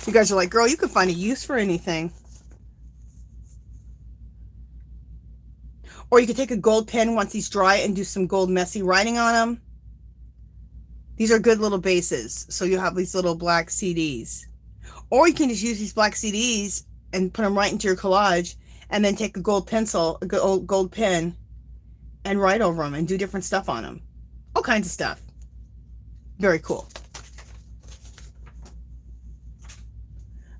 You guys are like, girl, you could find a use for anything. Or you could take a gold pen once these dry and do some gold messy writing on them. These are good little bases. So you have these little black CDs. Or you can just use these black CDs and put them right into your collage, and then take a gold pencil, a gold pen, and write over them and do different stuff on them. All kinds of stuff. Very cool.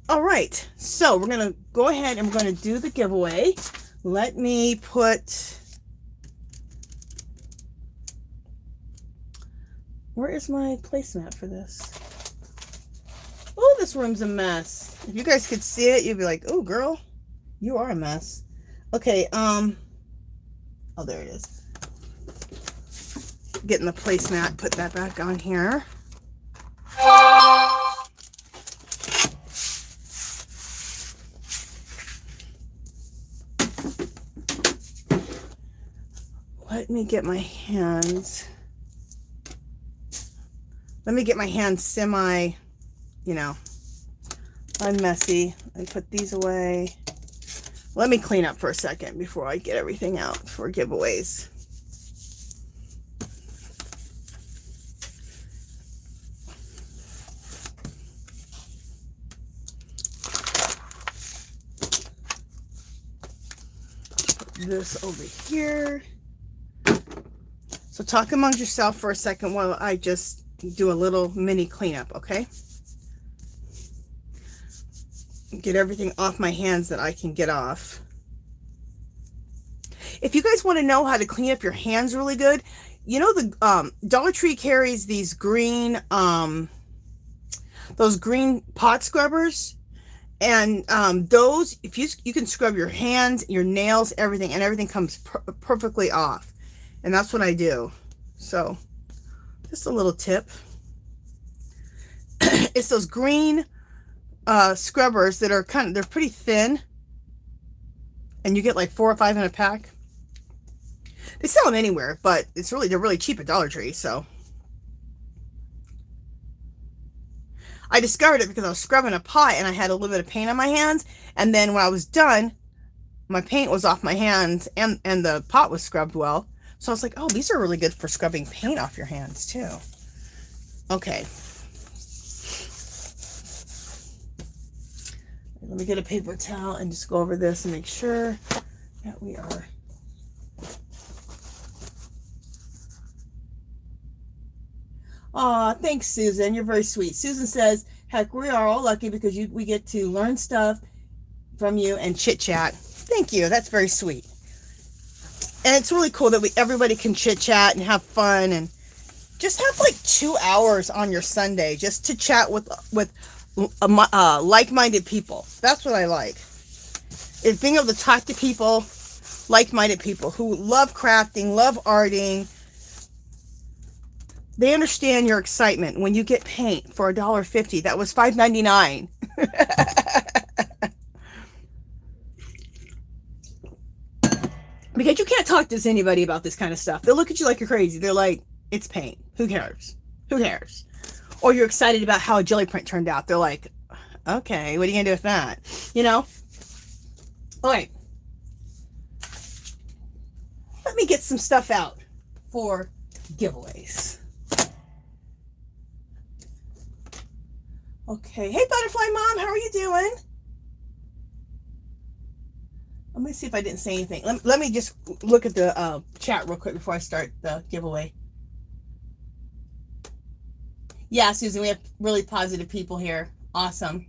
All right, so we're going to go ahead and we're going to do the giveaway. Let me put, where is my placemat for this? Oh, this room's a mess. If you guys could see it, you'd be like, oh, girl, you are a mess. Okay, oh, there it is. Getting the placemat, put that back on here. Let me get my hands. Let me get my hands semi, you know, I'm messy. I put these away. Let me clean up for a second before I get everything out for giveaways. Put this over here. So talk amongst yourself for a second while I just do a little mini cleanup, okay? Get everything off my hands that I can get off. If you guys want to know how to clean up your hands really good, you know the Dollar Tree carries these green, those green pot scrubbers, and those, if you can scrub your hands, your nails, everything, and everything comes perfectly off. And that's what I do. So, just a little tip. It's those green scrubbers that are they're pretty thin. And you get like 4 or 5 in a pack. They sell them anywhere, but they're really cheap at Dollar Tree, so. I discovered it because I was scrubbing a pot and I had a little bit of paint on my hands. And then when I was done, my paint was off my hands and the pot was scrubbed well. So I was like, oh, these are really good for scrubbing paint off your hands too. Okay. Let me get a paper towel and just go over this and make sure that we are. Aw, thanks, Susan. You're very sweet. Susan says, heck, we are all lucky because we get to learn stuff from you and chit chat. Thank you. That's very sweet. And it's really cool that everybody can chit chat and have fun and just have like 2 hours on your Sunday just to chat with like-minded people. That's what I like. Is being able to talk to people, like-minded people who love crafting, love arting. They understand your excitement when you get paint for $1.50. That was $5.99. Because you can't talk to anybody about this kind of stuff. They'll look at you like you're crazy. They're like, it's paint. Who cares? Who cares? Or you're excited about how a jelly print turned out. They're like, okay, what are you going to do with that? You know? All right. Let me get some stuff out for giveaways. Okay. Hey, Butterfly Mom, how are you doing? Let me see if I didn't say anything. Let me just look at the chat real quick before I start the giveaway. Yeah, Susan, we have really positive people here. Awesome.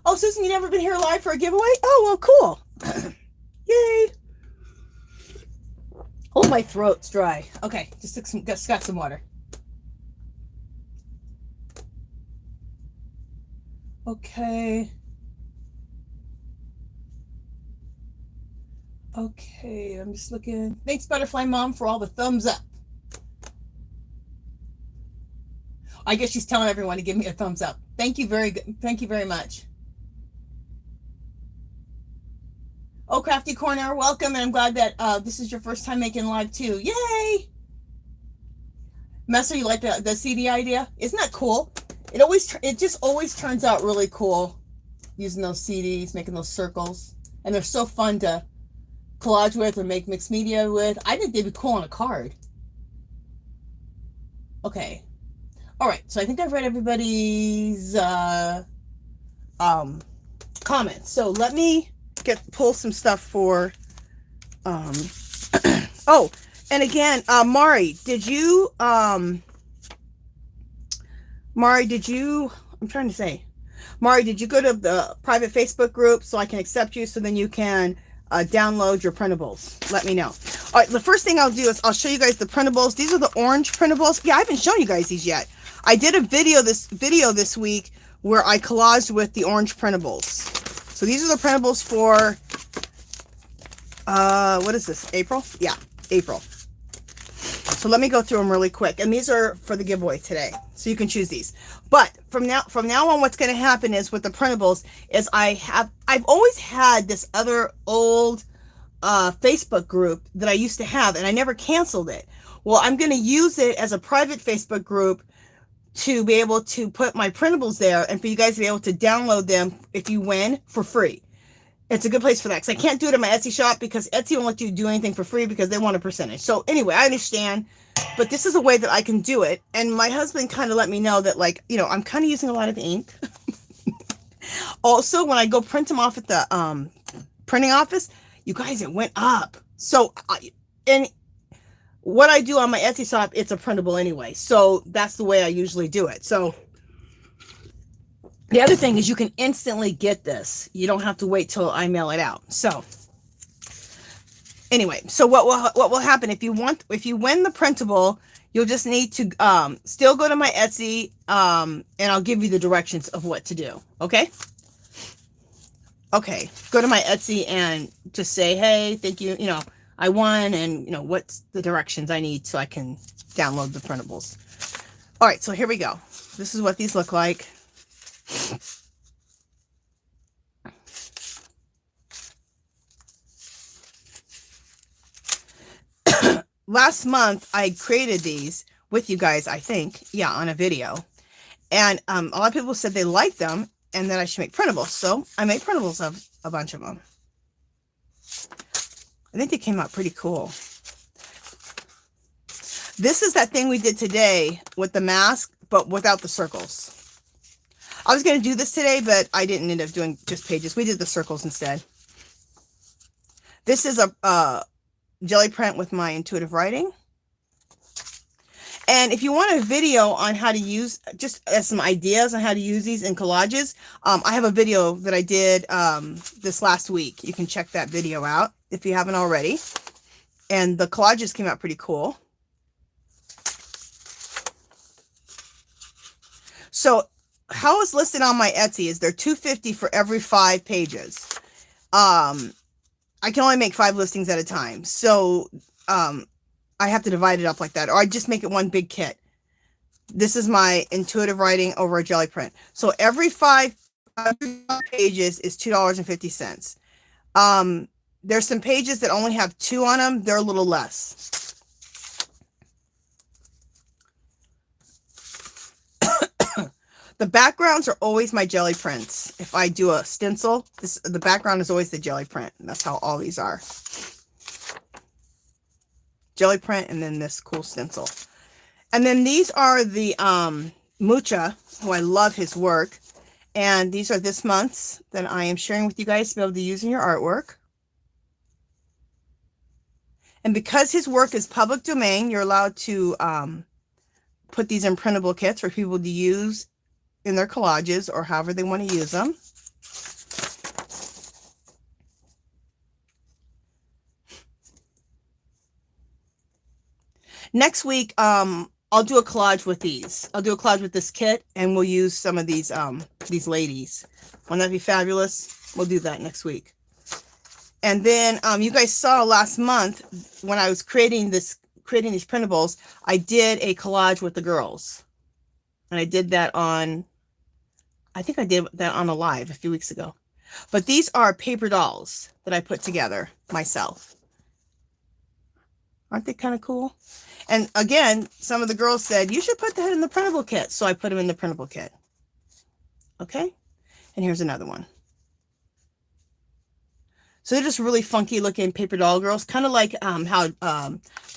Oh, Susan, you never been here live for a giveaway? Oh, well, cool. Yay. Oh, my throat's dry. Okay, just got some water. Okay. Okay, I'm just looking. Thanks, Butterfly Mom, for all the thumbs up. I guess she's telling everyone to give me a thumbs up. Thank you very much. Oh, Crafty Corner, welcome, and I'm glad that this is your first time making live too. Yay! Messer, you like the CD idea? Isn't that cool? It just always turns out really cool using those CDs, making those circles, and they're so fun to collage with or make mixed media with. I think they'd be cool on a card. Okay. All right. So I think I've read everybody's comments. So let me pull some stuff for oh, and again, Mari, did you I'm trying to say, Mari, did you go to the private Facebook group so I can accept you so then you can download your printables? Let me know. All right, the first thing I'll do is I'll show you guys the printables. These are the orange printables. Yeah, I haven't shown you guys these yet. I did a video this week where I collaged with the orange printables. So these are the printables for what is this? April? Yeah, April. So let me go through them really quick. And these are for the giveaway today. So you can choose these. But from now on, what's going to happen is with the printables is I've always had this other old Facebook group that I used to have, and I never canceled it. Well, I'm going to use it as a private Facebook group to be able to put my printables there and for you guys to be able to download them if you win for free. It's a good place for that because I can't do it in my Etsy shop because Etsy won't let you do anything for free because they want a percentage. So anyway, I understand, but this is a way that I can do it. And my husband kind of let me know that, like, you know, I'm kind of using a lot of ink. Also, when I go print them off at the printing office, you guys, it went up. So, and what I do on my Etsy shop, it's a printable anyway. So that's the way I usually do it. So the other thing is you can instantly get this. You don't have to wait till I mail it out. So anyway, so what will happen if you win the printable, you'll just need to still go to my Etsy and I'll give you the directions of what to do. Okay? Okay, go to my Etsy and just say, hey, thank you, you know, I won, and you know, what's the directions I need so I can download the printables. All right, so here we go. This is what these look like. Last month, I created these with you guys, I think, yeah, on a video. And a lot of people said they liked them and that I should make printables. So I made printables of a bunch of them. I think they came out pretty cool. This is that thing we did today with the mask, but without the circles. I was going to do this today, but I didn't end up doing just pages. We did the circles instead. This is a jelly print with my intuitive writing. And if you want a video on how to use, just as some ideas on how to use these in collages, I have a video that I did this last week. You can check that video out if you haven't already. And the collages came out pretty cool. So how it's listed on my Etsy is they're $2.50 for every 5 pages. I can only make 5 listings at a time. So I have to divide it up like that, or I just make it one big kit. This is my intuitive writing over a jelly print. So every 5 pages is $2.50. There's some pages that only have 2 on them. They're a little less. The backgrounds are always my jelly prints. If I do a stencil, the background is always the jelly print. And that's how all these are. Jelly print and then this cool stencil. And then these are the Mucha, who I love his work. And these are this month's that I am sharing with you guys to be able to use in your artwork. And because his work is public domain, you're allowed to put these in printable kits for people to use in their collages or however they want to use them. Next week, I'll do a collage with these. I'll do a collage with this kit, and we'll use some of these ladies. Wouldn't that be fabulous? We'll do that next week. And then you guys saw last month when I was creating these printables, I did a collage with the girls. And I did that on, I think I did that on a live a few weeks ago. But these are paper dolls that I put together myself. Aren't they kind of cool? And again, some of the girls said, you should put that in the printable kit. So I put them in the printable kit. Okay. And here's another one. So they're just really funky looking paper doll girls. Kind of like how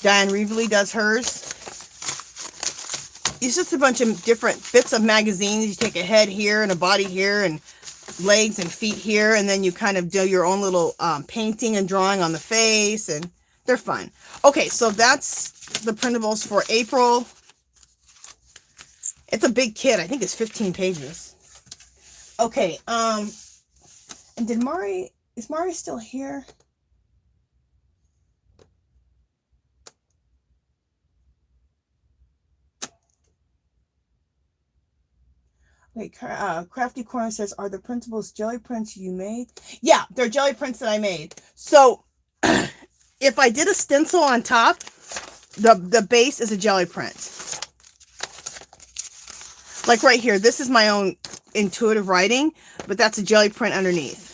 Diane Reevely does hers. It's just a bunch of different bits of magazines. You take a head here and a body here and legs and feet here. And then you kind of do your own little painting and drawing on the face. And they're fun. Okay, so that's the printables for April. It's a big kit. I think it's 15 pages. Okay, and is Mari still here? Wait, Crafty Corner says, are the printables jelly prints you made? Yeah, they're jelly prints that I made. So if I did a stencil on top, the base is a jelly print. Like right here, this is my own intuitive writing, but that's a jelly print underneath.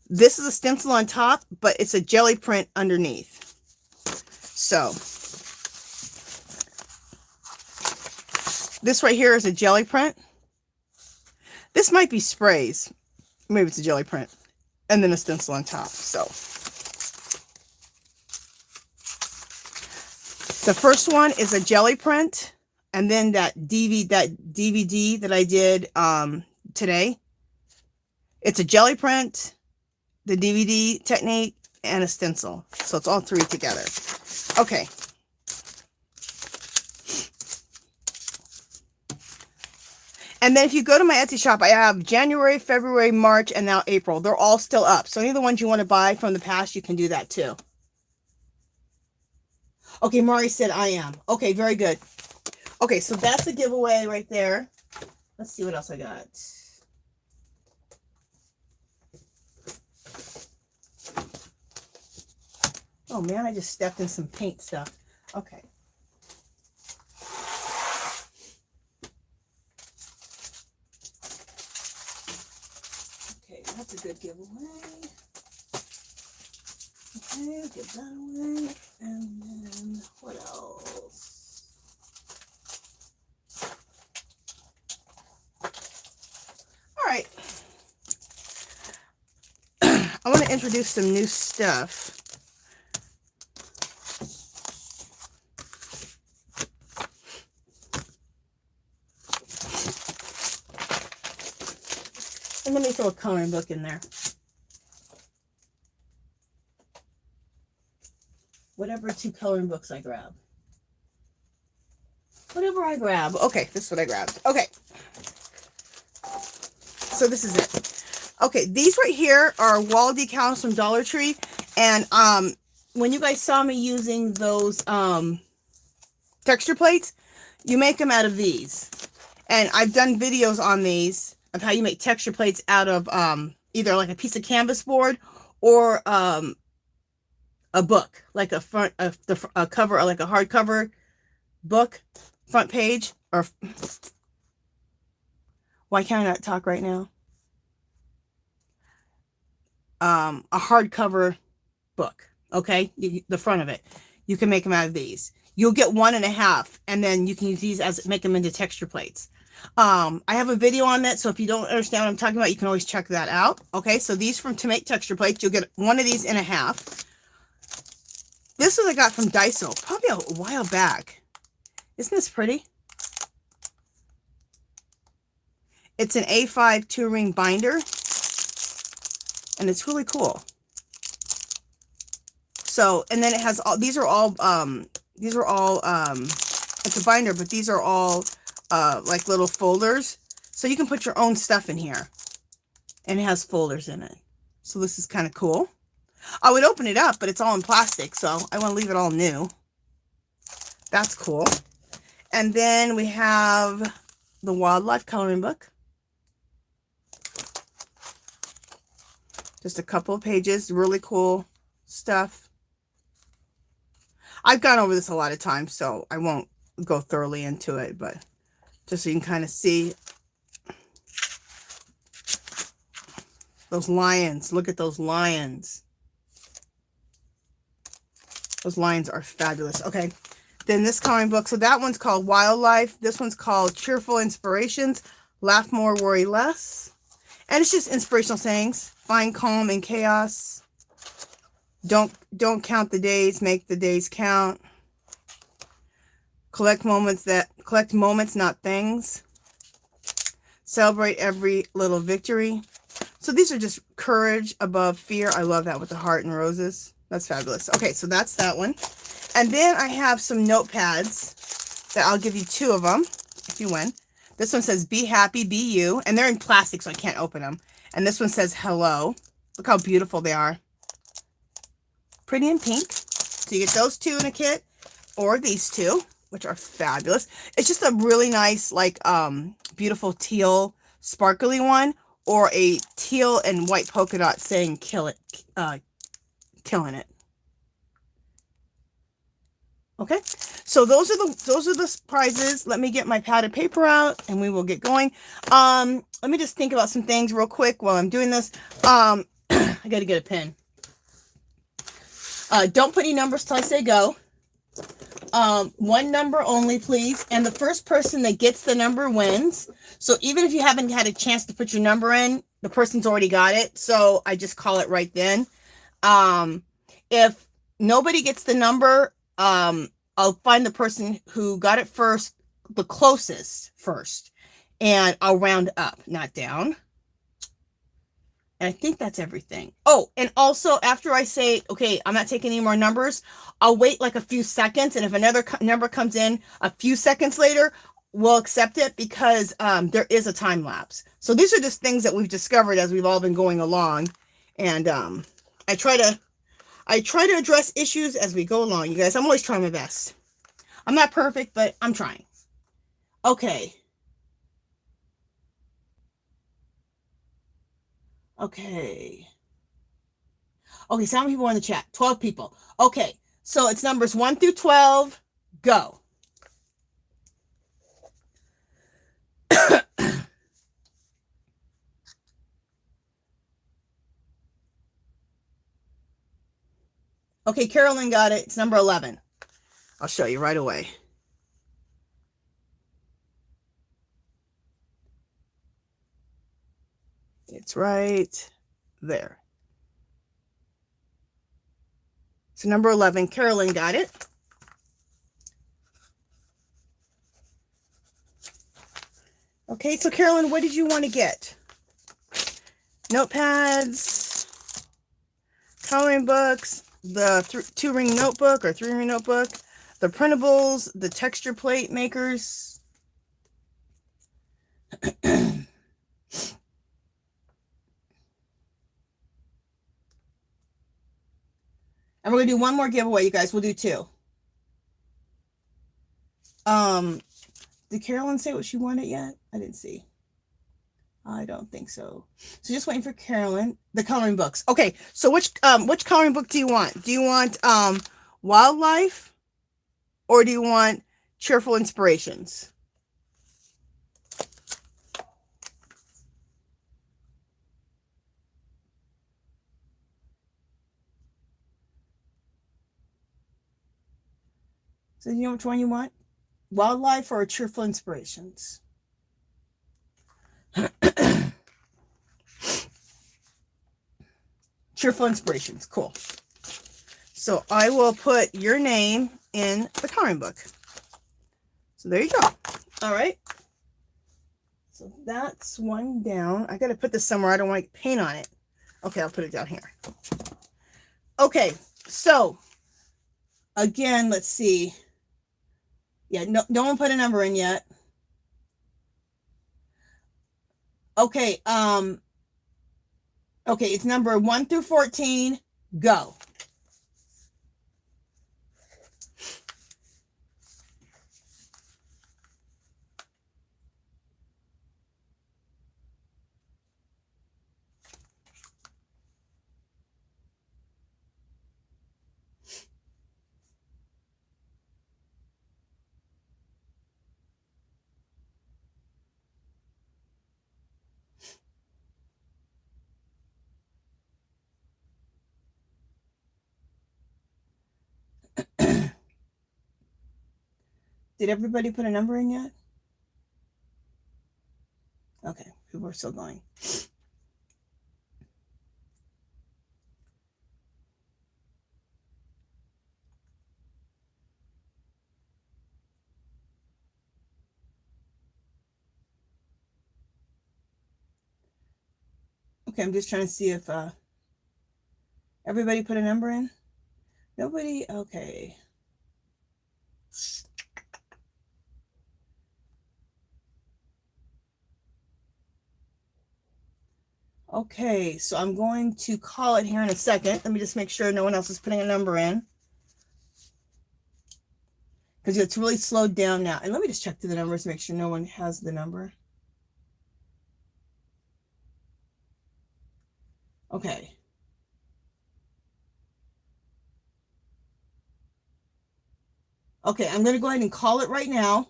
This is a stencil on top, but it's a jelly print underneath. So this right here is a jelly print. This might be sprays. Maybe it's a jelly print. And then a stencil on top. So the first one is a jelly print. And then that DVD that I did today, it's a jelly print, the DVD technique, and a stencil. So it's all three together. Okay. And then if you go to my Etsy shop, I have January, February, March, and now April. They're all still up. So any of the ones you want to buy from the past, you can do that too. Okay, Mari said I am. Okay, very good. Okay, so that's the giveaway right there. Let's see what else I got. Oh man, I just stepped in some paint stuff. Okay. Okay, that's a good giveaway. Okay, I'll give that away. And then what else? All right. I want to introduce some new stuff. And let me throw a coloring book in there. Whatever two coloring books I grab. Whatever I grab. Okay, this is what I grabbed. Okay. So this is it. Okay, these right here are wall decals from Dollar Tree. And when you guys saw me using those texture plates, you make them out of these. And I've done videos on these of how you make texture plates out of either like a piece of canvas board or a book, like a cover, or like a hardcover book, front page. Or why can't I not talk right now? A hardcover book, okay? The front of it. You can make them out of these. You'll get 1.5, and then you can use these as make them into texture plates. I have a video on that, so if you don't understand what I'm talking about, you can always check that out. Okay, so these to make texture plates, you'll get 1 of these in a half. This is I got from Daiso, probably a while back. Isn't this pretty? It's an A5 2-ring binder, and it's really cool. So, and then it has all, these are all, it's a binder, but these are all like little folders. So you can put your own stuff in here, and it has folders in it. So this is kind of cool. I would open it up, but it's all in plastic, so I want to leave it all new. That's cool. And then we have the wildlife coloring book. Just a couple of pages, really cool stuff. I've gone over this a lot of times, so I won't go thoroughly into it, but just so you can kind of see those lions. Look at those lions. Those lions are fabulous. Okay, then this coloring book. So that one's called Wildlife. This one's called Cheerful Inspirations. Laugh More, Worry Less. And it's just inspirational sayings. Find calm in chaos. Don't count the days, make the days count. Collect moments, not things. Celebrate every little victory. So these are just courage above fear. I love that with the heart and roses. That's fabulous. Okay, so that's that one. And then I have some notepads that I'll give you 2 of them if you win. This one says be happy, be you. And they're in plastic, so I can't open them. And this one says hello. Look how beautiful they are. Pretty in pink. So you get those 2 in a kit, or these 2. which are fabulous. It's just a really nice, like, beautiful teal sparkly one, or a teal and white polka dot saying kill it, killing it. Okay, so those are the prizes. Let me get my pad of paper out and we will get going. Let me just think about some things real quick while I'm doing this. I got to get a pen. Don't put any numbers till I say go. One number only, please. And the first person that gets the number wins. So even if you haven't had a chance to put your number in, the person's already got it. So I just call it right then. If nobody gets the number, I'll find the person who got it first, the closest first, and I'll round up, not down. And I think that's everything. Oh, and also after I say, okay, I'm not taking any more numbers, I'll wait like a few seconds. And if another number comes in a few seconds later, we'll accept it, because there is a time lapse. So these are just things that we've discovered as we've all been going along. And I try to address issues as we go along, you guys. I'm always trying my best. I'm not perfect, but I'm trying. Okay. Okay. Okay, so how many people are in the chat? 12 people. Okay, so it's numbers 1 through 12. Go. Okay, Carolyn got it. It's number 11. I'll show you right away. It's right there. So number 11, Carolyn got it. Okay, so Carolyn, what did you want to get? Notepads, coloring books, the 2-ring notebook or 3-ring notebook, the printables, the texture plate makers. And we're going to do one more giveaway, you guys. We'll do 2. Did Carolyn say what she wanted yet? I didn't see. I don't think so. So just waiting for Carolyn. The coloring books. Okay, so which coloring book do you want? Do you want wildlife, or do you want cheerful inspirations? So you know which one you want? Wildlife or cheerful inspirations? Cheerful inspirations. Cool. So I will put your name in the coloring book. So there you go. All right. So that's one down. I got to put this somewhere. I don't want to paint on it. Okay, I'll put it down here. Okay, so again, let's see. Yeah, no one put a number in yet. Okay, okay, it's number 1 through 14. Go. Did everybody put a number in yet? Okay, people are still going. Okay, I'm just trying to see if everybody put a number in. Nobody? Okay. Okay, so I'm going to call it here in a second. Let me just make sure no one else is putting a number in. because it's really slowed down now. And let me just check through the numbers, make sure no one has the number. Okay. Okay, I'm going to go ahead and call it right now.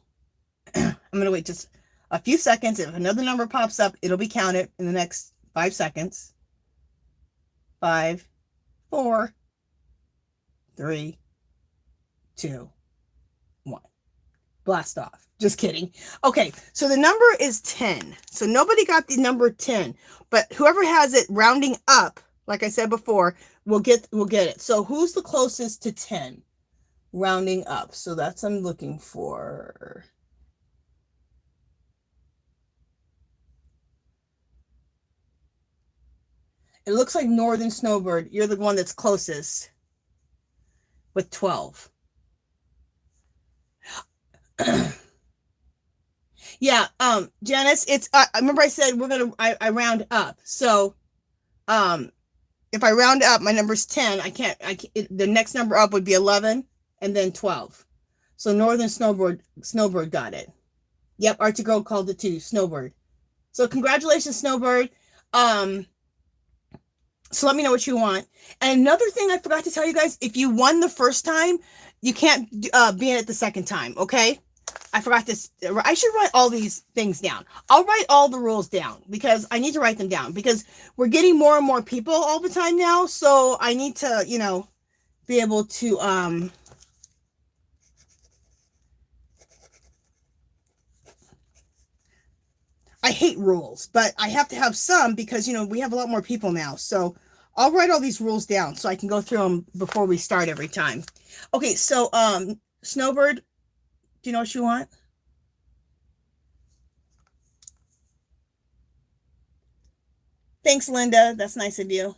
I'm going to wait just a few seconds. If another number pops up, it'll be counted in the next 5 seconds. 5, 4, 3, 2, 1. Blast off. Just kidding. Okay, so the number is 10. So nobody got the number 10, but whoever has it rounding up, like I said before, will get it. So who's the closest to 10? Rounding up. So that's I'm looking for. It looks like Northern Snowbird. You're the one that's closest with 12. Yeah, Janice, it's I remember I said I round up. So if I round up, my number's 10. The next number up would be 11 and then 12. So Northern Snowbird got it. Yep, Archie Girl called it too, Snowbird. So congratulations, Snowbird. So let me know what you want. And another thing I forgot to tell you guys, if you won the first time, you can't be in it the second time, okay? I forgot this. I should write all these things down. I'll write all the rules down because I need to write them down because we're getting more and more people all the time now. So I need to, you know, be able to, I hate rules, but I have to have some because, you know, we have a lot more people now. So I'll write all these rules down so I can go through them before we start every time. Okay, so Snowbird, do you know what you want? Thanks, Linda. That's nice of you.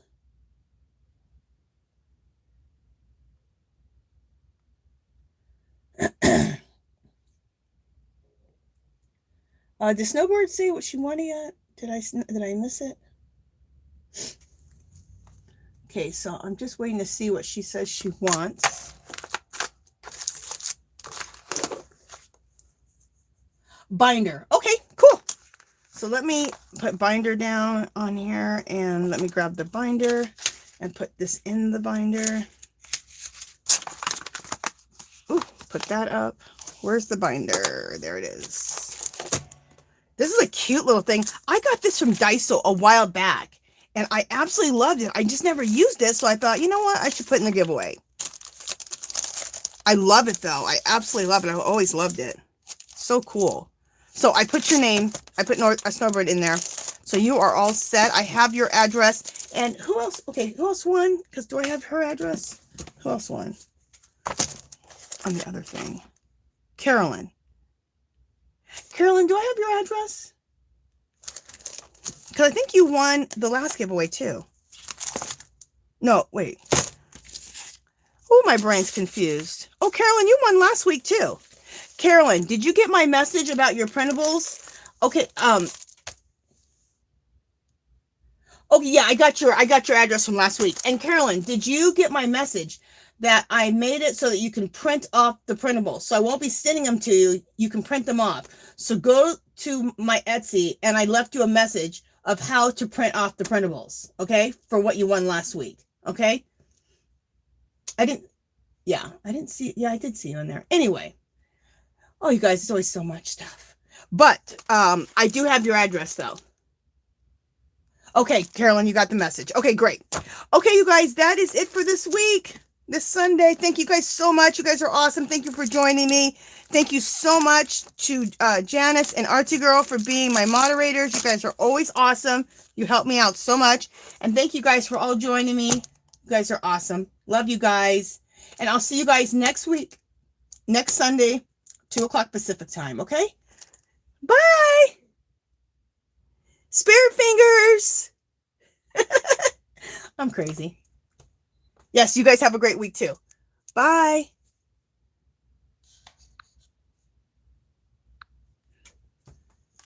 Did Snowbird say what she wanted yet? Did I miss it? Okay, so I'm just waiting to see what she says she wants. Binder. Okay, cool. So let me put binder down on here and let me grab the binder and put this in the binder. Ooh, put that up. Where's the binder? There it is. This is a cute little thing. I got this from Daiso a while back and I absolutely loved it. I just never used it. So I thought, you know what? I should put in the giveaway. I love it though. I absolutely love it. I've always loved it. So cool. So I put your name. I put Snowbird in there. So you are all set. I have your address. And who else? Okay, who else won? Because do I have her address? Who else won? On the other thing. Carolyn. Carolyn, do I have your address? Because I think you won the last giveaway too. No, wait. Oh, my brain's confused. Oh, Carolyn, you won last week too. Carolyn, did you get my message about your printables? Okay, oh yeah, I got your address from last week. And Carolyn, did you get my message that I made it so that you can print off the printables? So I won't be sending them to you. You can print them off. So go to my Etsy and I left you a message of how to print off the printables, okay? For what you won last week, okay? I did see you in there. Anyway. Oh, you guys, it's always so much stuff. But I do have your address, though. Okay, Carolyn, you got the message. Okay, great. Okay, you guys, that is it for this week, this Sunday. Thank you guys so much. You guys are awesome. Thank you for joining me. Thank you so much to Janice and Archie Girl for being my moderators. You guys are always awesome. You help me out so much. And thank you guys for all joining me. You guys are awesome. Love you guys. And I'll see you guys next week, next Sunday, 2 o'clock Pacific time, okay? Bye! Spirit fingers! I'm crazy. Yes, you guys have a great week too. Bye!